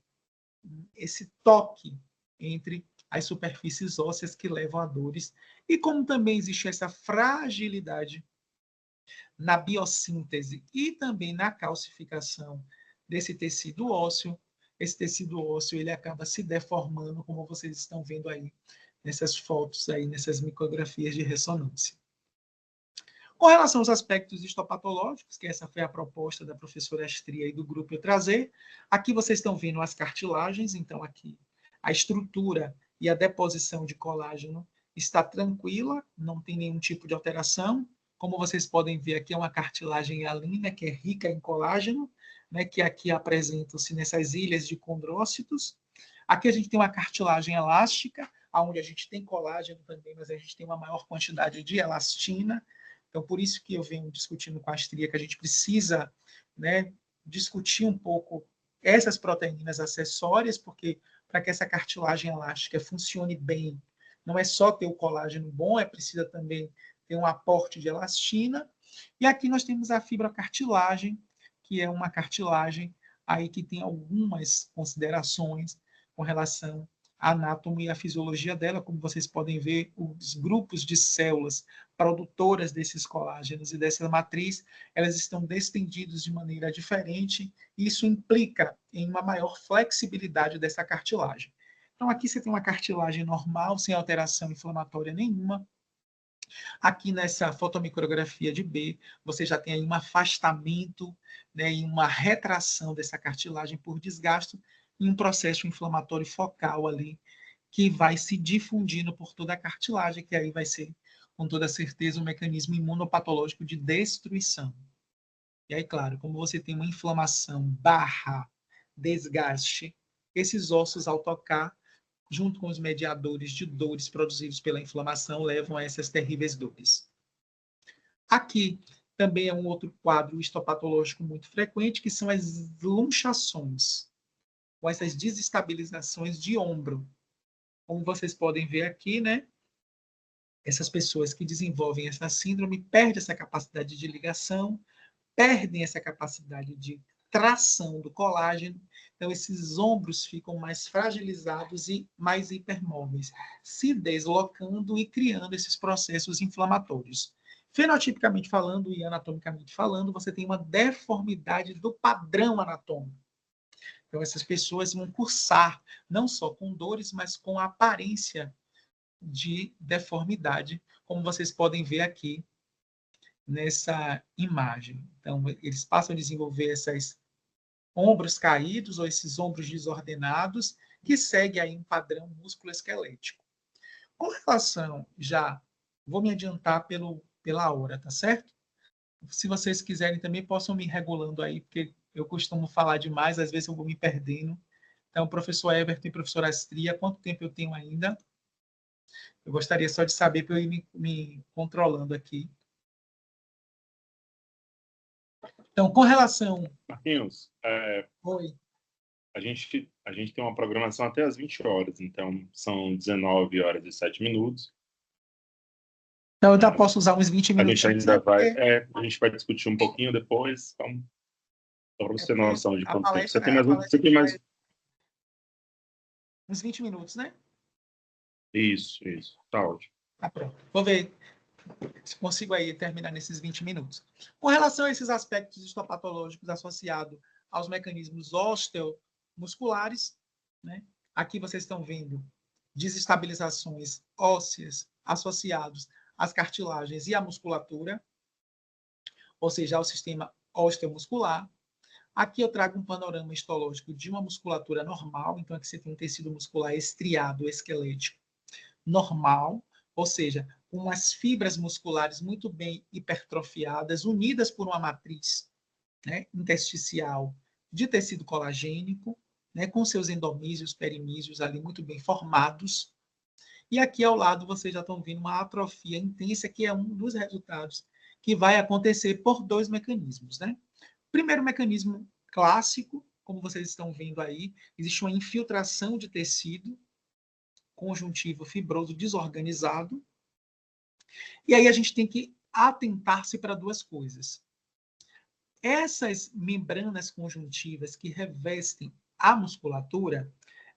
esse toque entre as superfícies ósseas que levam a dores, e como também existe essa fragilidade na biossíntese e também na calcificação desse tecido ósseo, esse tecido ósseo ele acaba se deformando, como vocês estão vendo aí nessas fotos aí, nessas micografias de ressonância. Com relação aos aspectos histopatológicos, que essa foi a proposta da professora Astria e do grupo eu trazer, aqui vocês estão vendo as cartilagens, então aqui a estrutura e a deposição de colágeno está tranquila, não tem nenhum tipo de alteração. Como vocês podem ver, aqui é uma cartilagem hialina, que é rica em colágeno, né, que aqui apresentam-se nessas ilhas de condrócitos. Aqui a gente tem uma cartilagem elástica, onde a gente tem colágeno também, mas a gente tem uma maior quantidade de elastina. Então, por isso que eu venho discutindo com a Astria que a gente precisa, né, discutir um pouco essas proteínas acessórias, porque para que essa cartilagem elástica funcione bem, não é só ter o colágeno bom, é preciso também ter um aporte de elastina. E aqui nós temos a fibrocartilagem, que é uma cartilagem aí que tem algumas considerações com relação à anatomia e à fisiologia dela. Como vocês podem ver, os grupos de células produtoras desses colágenos e dessa matriz, elas estão distendidos de maneira diferente, e isso implica em uma maior flexibilidade dessa cartilagem. Então, aqui você tem uma cartilagem normal, sem alteração inflamatória nenhuma. Aqui nessa fotomicrografia de B, você já tem aí um afastamento, né, e uma retração dessa cartilagem por desgaste em um processo inflamatório focal ali, que vai se difundindo por toda a cartilagem, que aí vai ser, com toda certeza, um mecanismo imunopatológico de destruição. E aí, claro, como você tem uma inflamação barra desgaste, esses ossos, ao tocar, junto com os mediadores de dores produzidos pela inflamação, levam a essas terríveis dores. Aqui também é um outro quadro histopatológico muito frequente, que são as luxações, ou essas desestabilizações de ombro. Como vocês podem ver aqui, né? Essas pessoas que desenvolvem essa síndrome perdem essa capacidade de ligação, perdem essa capacidade de tração do colágeno, então esses ombros ficam mais fragilizados e mais hipermóveis, se deslocando e criando esses processos inflamatórios. Fenotipicamente falando e anatomicamente falando, você tem uma deformidade do padrão anatômico. Então essas pessoas vão cursar não só com dores, mas com aparência de deformidade, como vocês podem ver aqui nessa imagem. Então, eles passam a desenvolver esses ombros caídos ou esses ombros desordenados, que segue aí um padrão músculo-esquelético. Com relação, já vou me adiantar pela hora, tá certo? Se vocês quiserem também, possam me regulando aí, porque eu costumo falar demais, às vezes eu vou me perdendo. Então, professor Herbert e professora Astria, quanto tempo eu tenho ainda? Eu gostaria só de saber para eu ir me controlando aqui. Então, com relação... Marquinhos, Oi. a gente tem uma programação até às 20 horas, então são 19 horas e 7 minutos. Então, eu ainda posso usar uns 20 A gente minutinhos, ainda né? vai, Porque... a gente vai discutir um pouquinho depois, então Só para você ter noção de A quanto tempo. Você palestra, tem mais um. Você tem mais. uns 20 minutos, né? Isso. Tá ótimo. Tá pronto. Vou ver se consigo aí terminar nesses 20 minutos. Com relação a esses aspectos histopatológicos associados aos mecanismos osteomusculares, né? Aqui vocês estão vendo desestabilizações ósseas associados às cartilagens e à musculatura, ou seja, ao sistema osteomuscular. Aqui eu trago um panorama histológico de uma musculatura normal, então aqui você tem um tecido muscular estriado, esquelético, normal, ou seja, com as fibras musculares muito bem hipertrofiadas, unidas por uma matriz, né, intersticial de tecido colagênico, né, com seus endomísios, perimísios ali muito bem formados. E aqui ao lado vocês já estão vendo uma atrofia intensa, que é um dos resultados que vai acontecer por dois mecanismos, né? Primeiro mecanismo clássico, como vocês estão vendo aí, existe uma infiltração de tecido conjuntivo fibroso desorganizado. E aí a gente tem que atentar-se para duas coisas. Essas membranas conjuntivas que revestem a musculatura,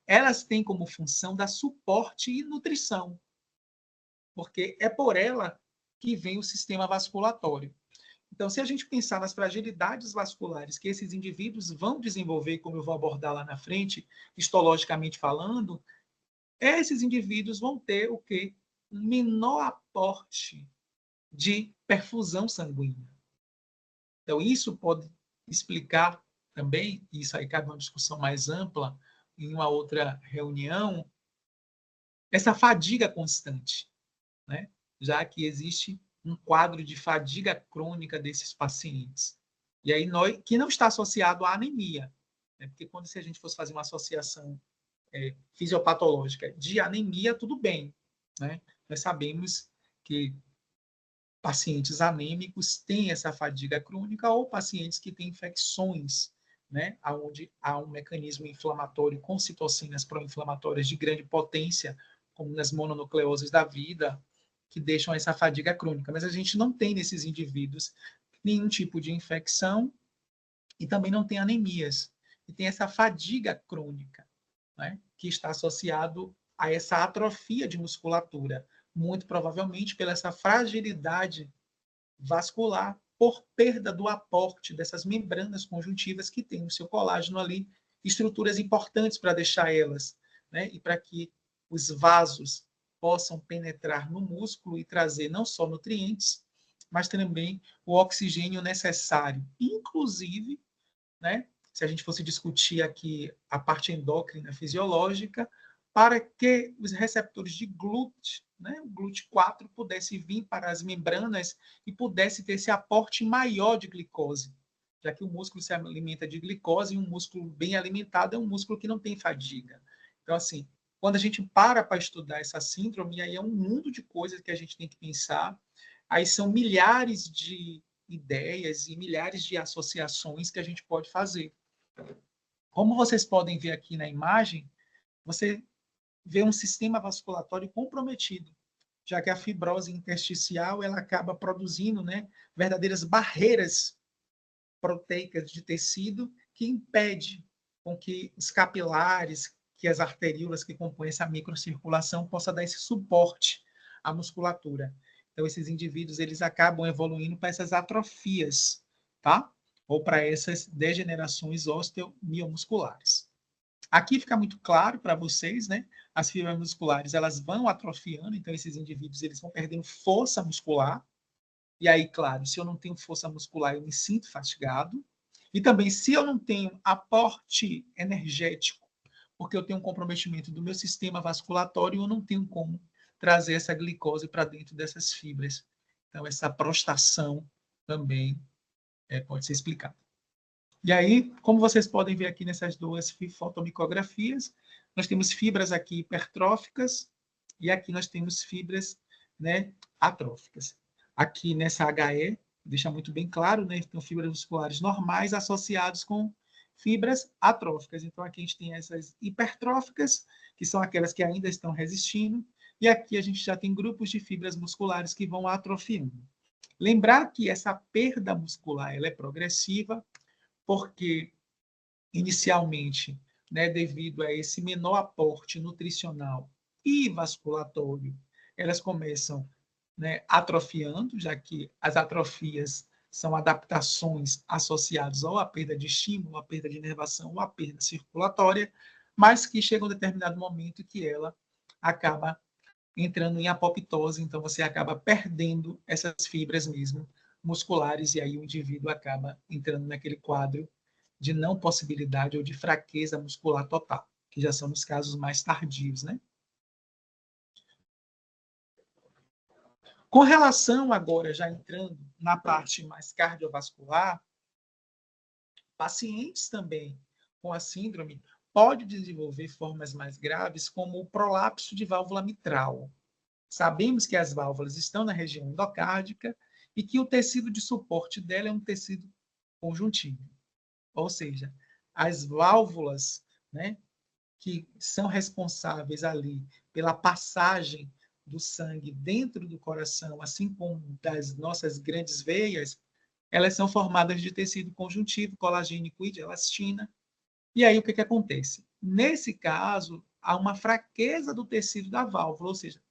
elas têm como função dar suporte e nutrição, porque é por ela que vem o sistema vasculatório. Então, se a gente pensar nas fragilidades vasculares que esses indivíduos vão desenvolver, como eu vou abordar lá na frente, histologicamente falando, esses indivíduos vão ter o quê? Um menor aporte de perfusão sanguínea. Então, isso pode explicar também, e isso aí cabe uma discussão mais ampla em uma outra reunião, essa fadiga constante, né? Já que existe um quadro de fadiga crônica desses pacientes. E aí, que não está associado à anemia, né? Porque quando se a gente fosse fazer uma associação fisiopatológica de anemia, tudo bem, né? Nós sabemos que pacientes anêmicos têm essa fadiga crônica ou pacientes que têm infecções, né, onde há um mecanismo inflamatório com citocinas pró-inflamatórias de grande potência, como nas mononucleoses da vida, que deixam essa fadiga crônica. Mas a gente não tem nesses indivíduos nenhum tipo de infecção e também não tem anemias. E tem essa fadiga crônica, né, que está associado a essa atrofia de musculatura, muito provavelmente pela essa fragilidade vascular por perda do aporte dessas membranas conjuntivas que têm no seu colágeno ali estruturas importantes para deixar elas, né, e para que os vasos possam penetrar no músculo e trazer não só nutrientes, mas também o oxigênio necessário, inclusive, né, se a gente fosse discutir aqui a parte endócrina fisiológica, para que os receptores de GLUT, né, o GLUT4, pudesse vir para as membranas e pudesse ter esse aporte maior de glicose, já que o músculo se alimenta de glicose e um músculo bem alimentado é um músculo que não tem fadiga. Então, assim, quando a gente para estudar essa síndrome, aí é um mundo de coisas que a gente tem que pensar, aí são milhares de ideias e milhares de associações que a gente pode fazer. Como vocês podem ver aqui na imagem, você vê um sistema vasculatório comprometido, já que a fibrose intersticial ela acaba produzindo, né, verdadeiras barreiras proteicas de tecido que impede com que os capilares, que as arteríolas que compõem essa microcirculação possa dar esse suporte à musculatura. Então esses indivíduos eles acabam evoluindo para essas atrofias, tá? Ou para essas degenerações osteomiomusculares. Aqui fica muito claro para vocês, né? As fibras musculares elas vão atrofiando, então esses indivíduos eles vão perdendo força muscular. E aí, claro, se eu não tenho força muscular, eu me sinto fatigado. E também, se eu não tenho aporte energético, porque eu tenho um comprometimento do meu sistema vasculatório, eu não tenho como trazer essa glicose para dentro dessas fibras. Então, essa prostração também pode ser explicada. E aí, como vocês podem ver aqui nessas duas fotomicografias, nós temos fibras aqui hipertróficas e aqui nós temos fibras, né, atróficas. Aqui nessa HE, deixa muito bem claro, né, então fibras musculares normais associadas com fibras atróficas. Então aqui a gente tem essas hipertróficas, que são aquelas que ainda estão resistindo, e aqui a gente já tem grupos de fibras musculares que vão atrofiando. Lembrar que essa perda muscular ela é progressiva, porque, inicialmente, né, devido a esse menor aporte nutricional e vasculatório, elas começam, né, atrofiando, já que as atrofias são adaptações associadas ou à perda de estímulo, à perda de inervação ou à perda circulatória, mas que chega um determinado momento que ela acaba entrando em apoptose, então você acaba perdendo essas fibras mesmo musculares e aí o indivíduo acaba entrando naquele quadro de não possibilidade ou de fraqueza muscular total, que já são nos casos mais tardios, né? Com relação agora, já entrando na parte mais cardiovascular, pacientes também com a síndrome podem desenvolver formas mais graves, como o prolapso de válvula mitral. Sabemos que as válvulas estão na região endocárdica e que o tecido de suporte dela é um tecido conjuntivo. Ou seja, as válvulas, né, que são responsáveis ali pela passagem do sangue dentro do coração, assim como das nossas grandes veias, elas são formadas de tecido conjuntivo, colagênico e de elastina. E aí o que acontece? Nesse caso, há uma fraqueza do tecido da válvula, ou seja,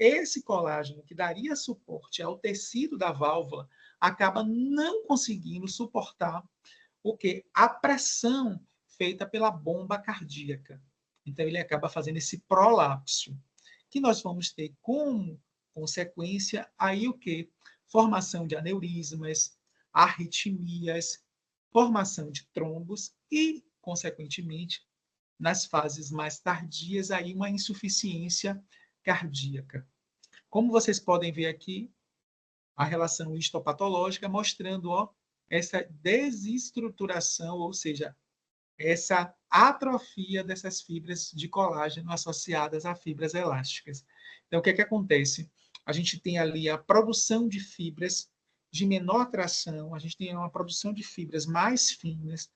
esse colágeno que daria suporte ao tecido da válvula acaba não conseguindo suportar o que? A pressão feita pela bomba cardíaca. Então ele acaba fazendo esse prolapso, que nós vamos ter como consequência aí o que? Formação de aneurismas, arritmias, formação de trombos e, consequentemente, nas fases mais tardias, aí uma insuficiência cardíaca. Como vocês podem ver aqui, a relação histopatológica mostrando essa desestruturação, ou seja, essa atrofia dessas fibras de colágeno associadas a fibras elásticas. Então, o que acontece? A gente tem ali a produção de fibras de menor tração, a gente tem uma produção de fibras mais finas,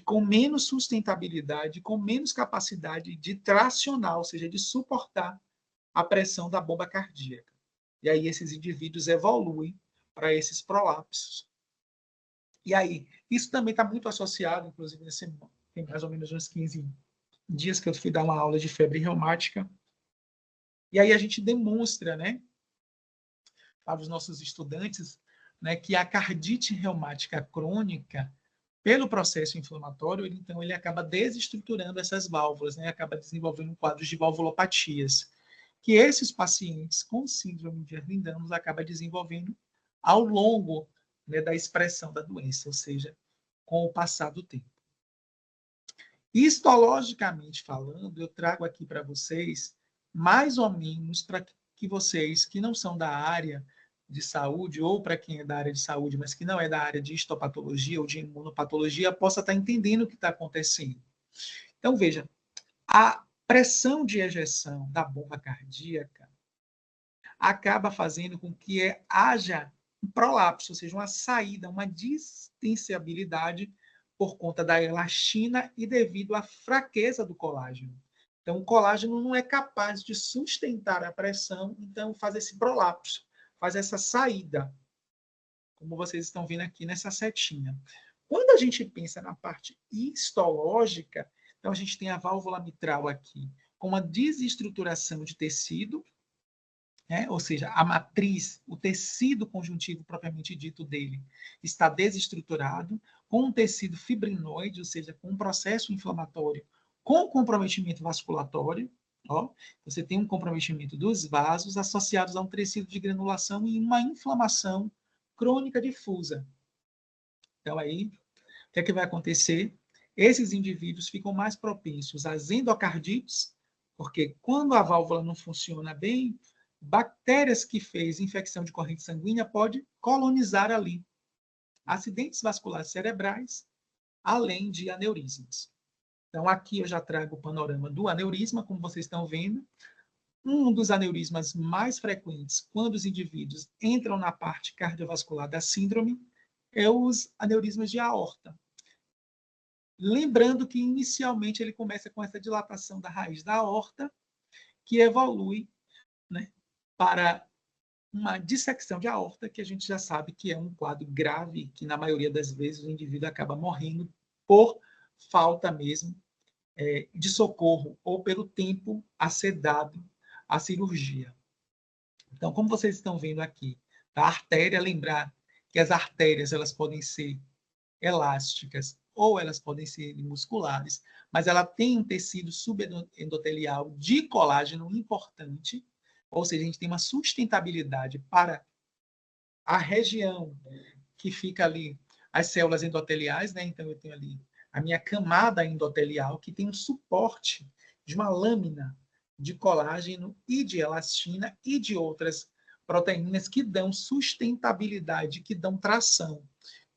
com menos sustentabilidade, com menos capacidade de tracionar, ou seja, de suportar a pressão da bomba cardíaca. E aí esses indivíduos evoluem para esses prolapsos. E aí, isso também está muito associado, inclusive, tem mais ou menos uns 15 dias que eu fui dar uma aula de febre reumática. E aí a gente demonstra, né, para os nossos estudantes, né, que a cardite reumática crônica, pelo processo inflamatório, então ele acaba desestruturando essas válvulas, né, acaba desenvolvendo quadros de valvulopatias, que esses pacientes com síndrome de Ehlers-Danlos acabam desenvolvendo ao longo, né, da expressão da doença, ou seja, com o passar do tempo. Histologicamente falando, eu trago aqui para vocês, mais ou menos para que vocês que não são da área de saúde, ou para quem é da área de saúde, mas que não é da área de histopatologia ou de imunopatologia, possa estar entendendo o que está acontecendo. Então, veja, a pressão de ejeção da bomba cardíaca acaba fazendo com que haja um prolapso, ou seja, uma saída, uma distensibilidade por conta da elastina e devido à fraqueza do colágeno. Então, o colágeno não é capaz de sustentar a pressão, então faz esse prolapso, faz essa saída, como vocês estão vendo aqui nessa setinha. Quando a gente pensa na parte histológica, então a gente tem a válvula mitral aqui, com uma desestruturação de tecido, né? Ou seja, a matriz, o tecido conjuntivo propriamente dito dele, está desestruturado, com um tecido fibrinoide, ou seja, com um processo inflamatório, com comprometimento vasculatório. Ó, você tem um comprometimento dos vasos associados a um tecido de granulação e uma inflamação crônica difusa. Então, aí, o que é que vai acontecer? Esses indivíduos ficam mais propensos às endocardites, porque quando a válvula não funciona bem, bactérias que fez infecção de corrente sanguínea pode colonizar ali. Acidentes vasculares cerebrais, além de aneurismas. Então, aqui eu já trago o panorama do aneurisma, como vocês estão vendo. Um dos aneurismas mais frequentes quando os indivíduos entram na parte cardiovascular da síndrome é os aneurismas de aorta. Lembrando que inicialmente ele começa com essa dilatação da raiz da aorta, que evolui, né, para uma dissecção de aorta, que a gente já sabe que é um quadro grave, que na maioria das vezes o indivíduo acaba morrendo por falta mesmo de socorro ou pelo tempo a ser dado à cirurgia. Então, como vocês estão vendo aqui, a artéria, lembrar que as artérias elas podem ser elásticas ou elas podem ser musculares, mas ela tem um tecido subendotelial de colágeno importante, ou seja, a gente tem uma sustentabilidade para a região que fica ali, as células endoteliais, né? Então eu tenho ali a minha camada endotelial, que tem um suporte de uma lâmina de colágeno e de elastina e de outras proteínas que dão sustentabilidade, que dão tração.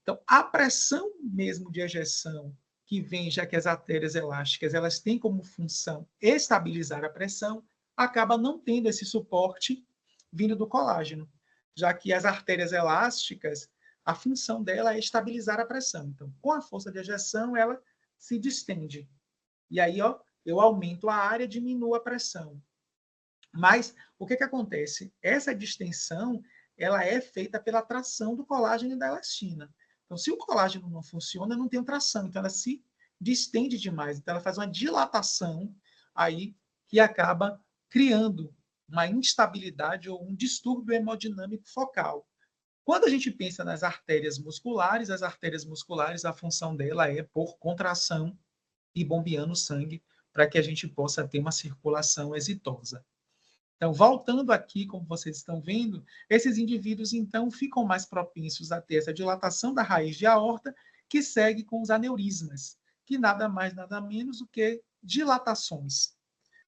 Então, a pressão mesmo de ejeção que vem, já que as artérias elásticas elas têm como função estabilizar a pressão, acaba não tendo esse suporte vindo do colágeno, já que as artérias elásticas, a função dela é estabilizar a pressão. Então, com a força de ejeção, ela se distende. E aí, ó, eu aumento a área, diminuo a pressão. Mas o que acontece? Essa distensão ela é feita pela tração do colágeno e da elastina. Então, se o colágeno não funciona, não tem tração, então ela se distende demais, então ela faz uma dilatação aí que acaba criando uma instabilidade ou um distúrbio hemodinâmico focal. Quando a gente pensa nas artérias musculares, as artérias musculares, a função dela é por contração e bombeando o sangue para que a gente possa ter uma circulação exitosa. Então, voltando aqui, como vocês estão vendo, esses indivíduos, então, ficam mais propensos a ter essa dilatação da raiz de aorta, que segue com os aneurismas, que nada mais, nada menos do que dilatações.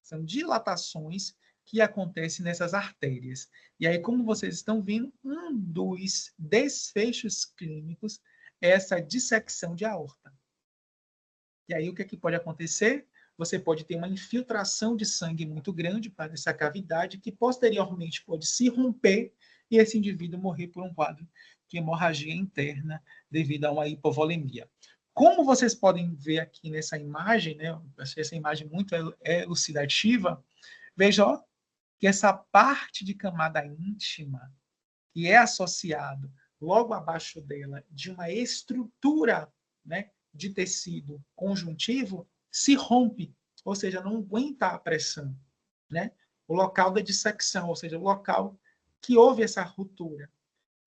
São dilatações que acontecem nessas artérias. E aí, como vocês estão vendo, um dos desfechos clínicos é essa dissecção de aorta. E aí, o que é que pode acontecer? Você pode ter uma infiltração de sangue muito grande para essa cavidade, que posteriormente pode se romper e esse indivíduo morrer por um quadro de hemorragia interna devido a uma hipovolemia. Como vocês podem ver aqui nessa imagem, né, eu achei essa imagem muito elucidativa, veja ó, que essa parte de camada íntima, que é associado logo abaixo dela de uma estrutura, né, de tecido conjuntivo, se rompe, ou seja, não aguenta a pressão, né? O local da dissecção, ou seja, o local que houve essa ruptura.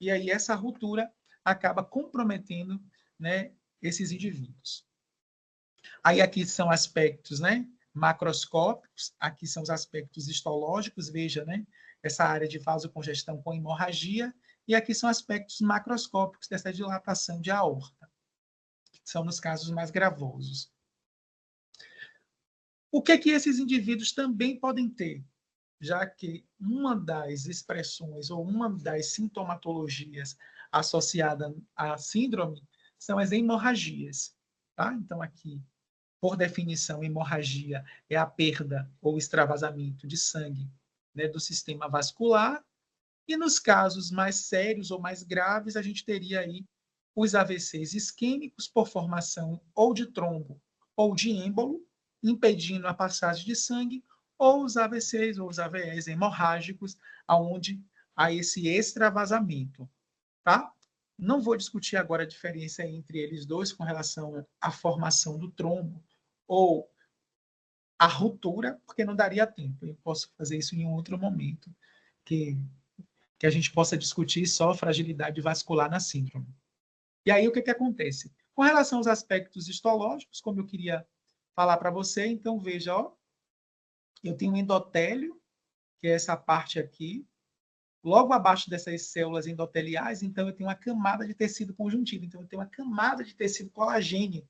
E aí essa ruptura acaba comprometendo, né, esses indivíduos. Aí aqui são aspectos, né, macroscópicos, aqui são os aspectos histológicos, veja, né, essa área de vasocongestão com hemorragia, e aqui são aspectos macroscópicos dessa dilatação de aorta, que são nos casos mais gravosos. O que esses indivíduos também podem ter? Já que uma das expressões ou uma das sintomatologias associada à síndrome são as hemorragias. Tá? Então, aqui, por definição, hemorragia é a perda ou extravasamento de sangue, né, do sistema vascular. E nos casos mais sérios ou mais graves, a gente teria aí os AVCs isquêmicos por formação ou de trombo ou de êmbolo, impedindo a passagem de sangue, ou os AVCs ou os AVEs hemorrágicos, aonde há esse extravasamento, tá? Não vou discutir agora a diferença entre eles dois com relação à formação do trombo ou a ruptura, porque não daria tempo. Eu posso fazer isso em um outro momento, que a gente possa discutir só fragilidade vascular na síndrome. E aí, o que acontece? Com relação aos aspectos histológicos, como eu queria falar para você, então veja, ó, eu tenho um endotélio, que é essa parte aqui, logo abaixo dessas células endoteliais, então eu tenho uma camada de tecido conjuntivo, então eu tenho uma camada de tecido colagênico.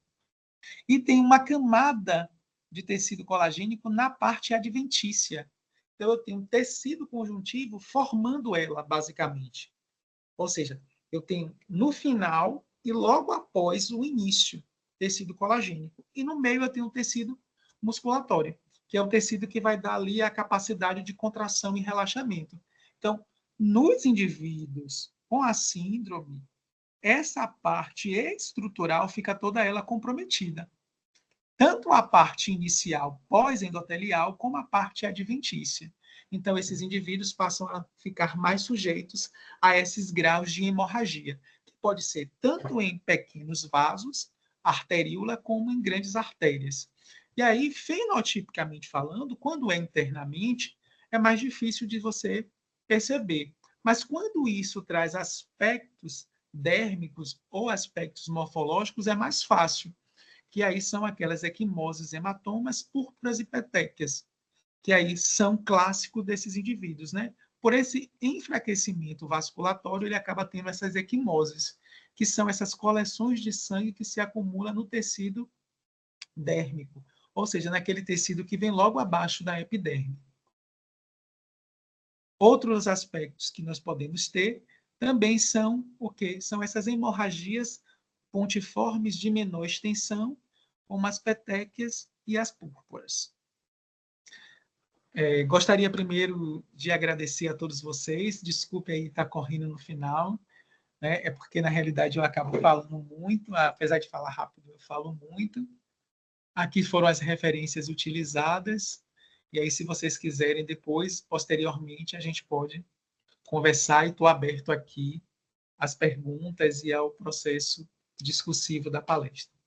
E tem uma camada de tecido colagênico na parte adventícia. Então eu tenho um tecido conjuntivo formando ela, basicamente. Ou seja, eu tenho no final e logo após o início, tecido colagênico. E no meio eu tenho um tecido musculatório, que é o tecido que vai dar ali a capacidade de contração e relaxamento. Então, nos indivíduos com a síndrome, essa parte estrutural fica toda ela comprometida. Tanto a parte inicial pós-endotelial, como a parte adventícia. Então, esses indivíduos passam a ficar mais sujeitos a esses graus de hemorragia, que pode ser tanto em pequenos vasos, arteríola como em grandes artérias. E aí, fenotipicamente falando, quando é internamente, é mais difícil de você perceber. Mas quando isso traz aspectos dérmicos ou aspectos morfológicos, é mais fácil, que aí são aquelas equimoses, hematomas, púrpuras e petequias, que aí são clássicos desses indivíduos, né? Por esse enfraquecimento vasculatório, ele acaba tendo essas equimoses, que são essas coleções de sangue que se acumulam no tecido dérmico, ou seja, naquele tecido que vem logo abaixo da epiderme. Outros aspectos que nós podemos ter também são o quê? São essas hemorragias pontiformes de menor extensão, como as petequias e as púrpuras. Gostaria primeiro de agradecer a todos vocês. Desculpe aí estar correndo no final, né? É porque na realidade eu acabo falando muito, apesar de falar rápido, eu falo muito. Aqui foram as referências utilizadas. E aí, se vocês quiserem depois, posteriormente, a gente pode conversar e estou aberto aqui às perguntas e ao processo discursivo da palestra.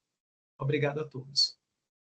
Obrigado a todos.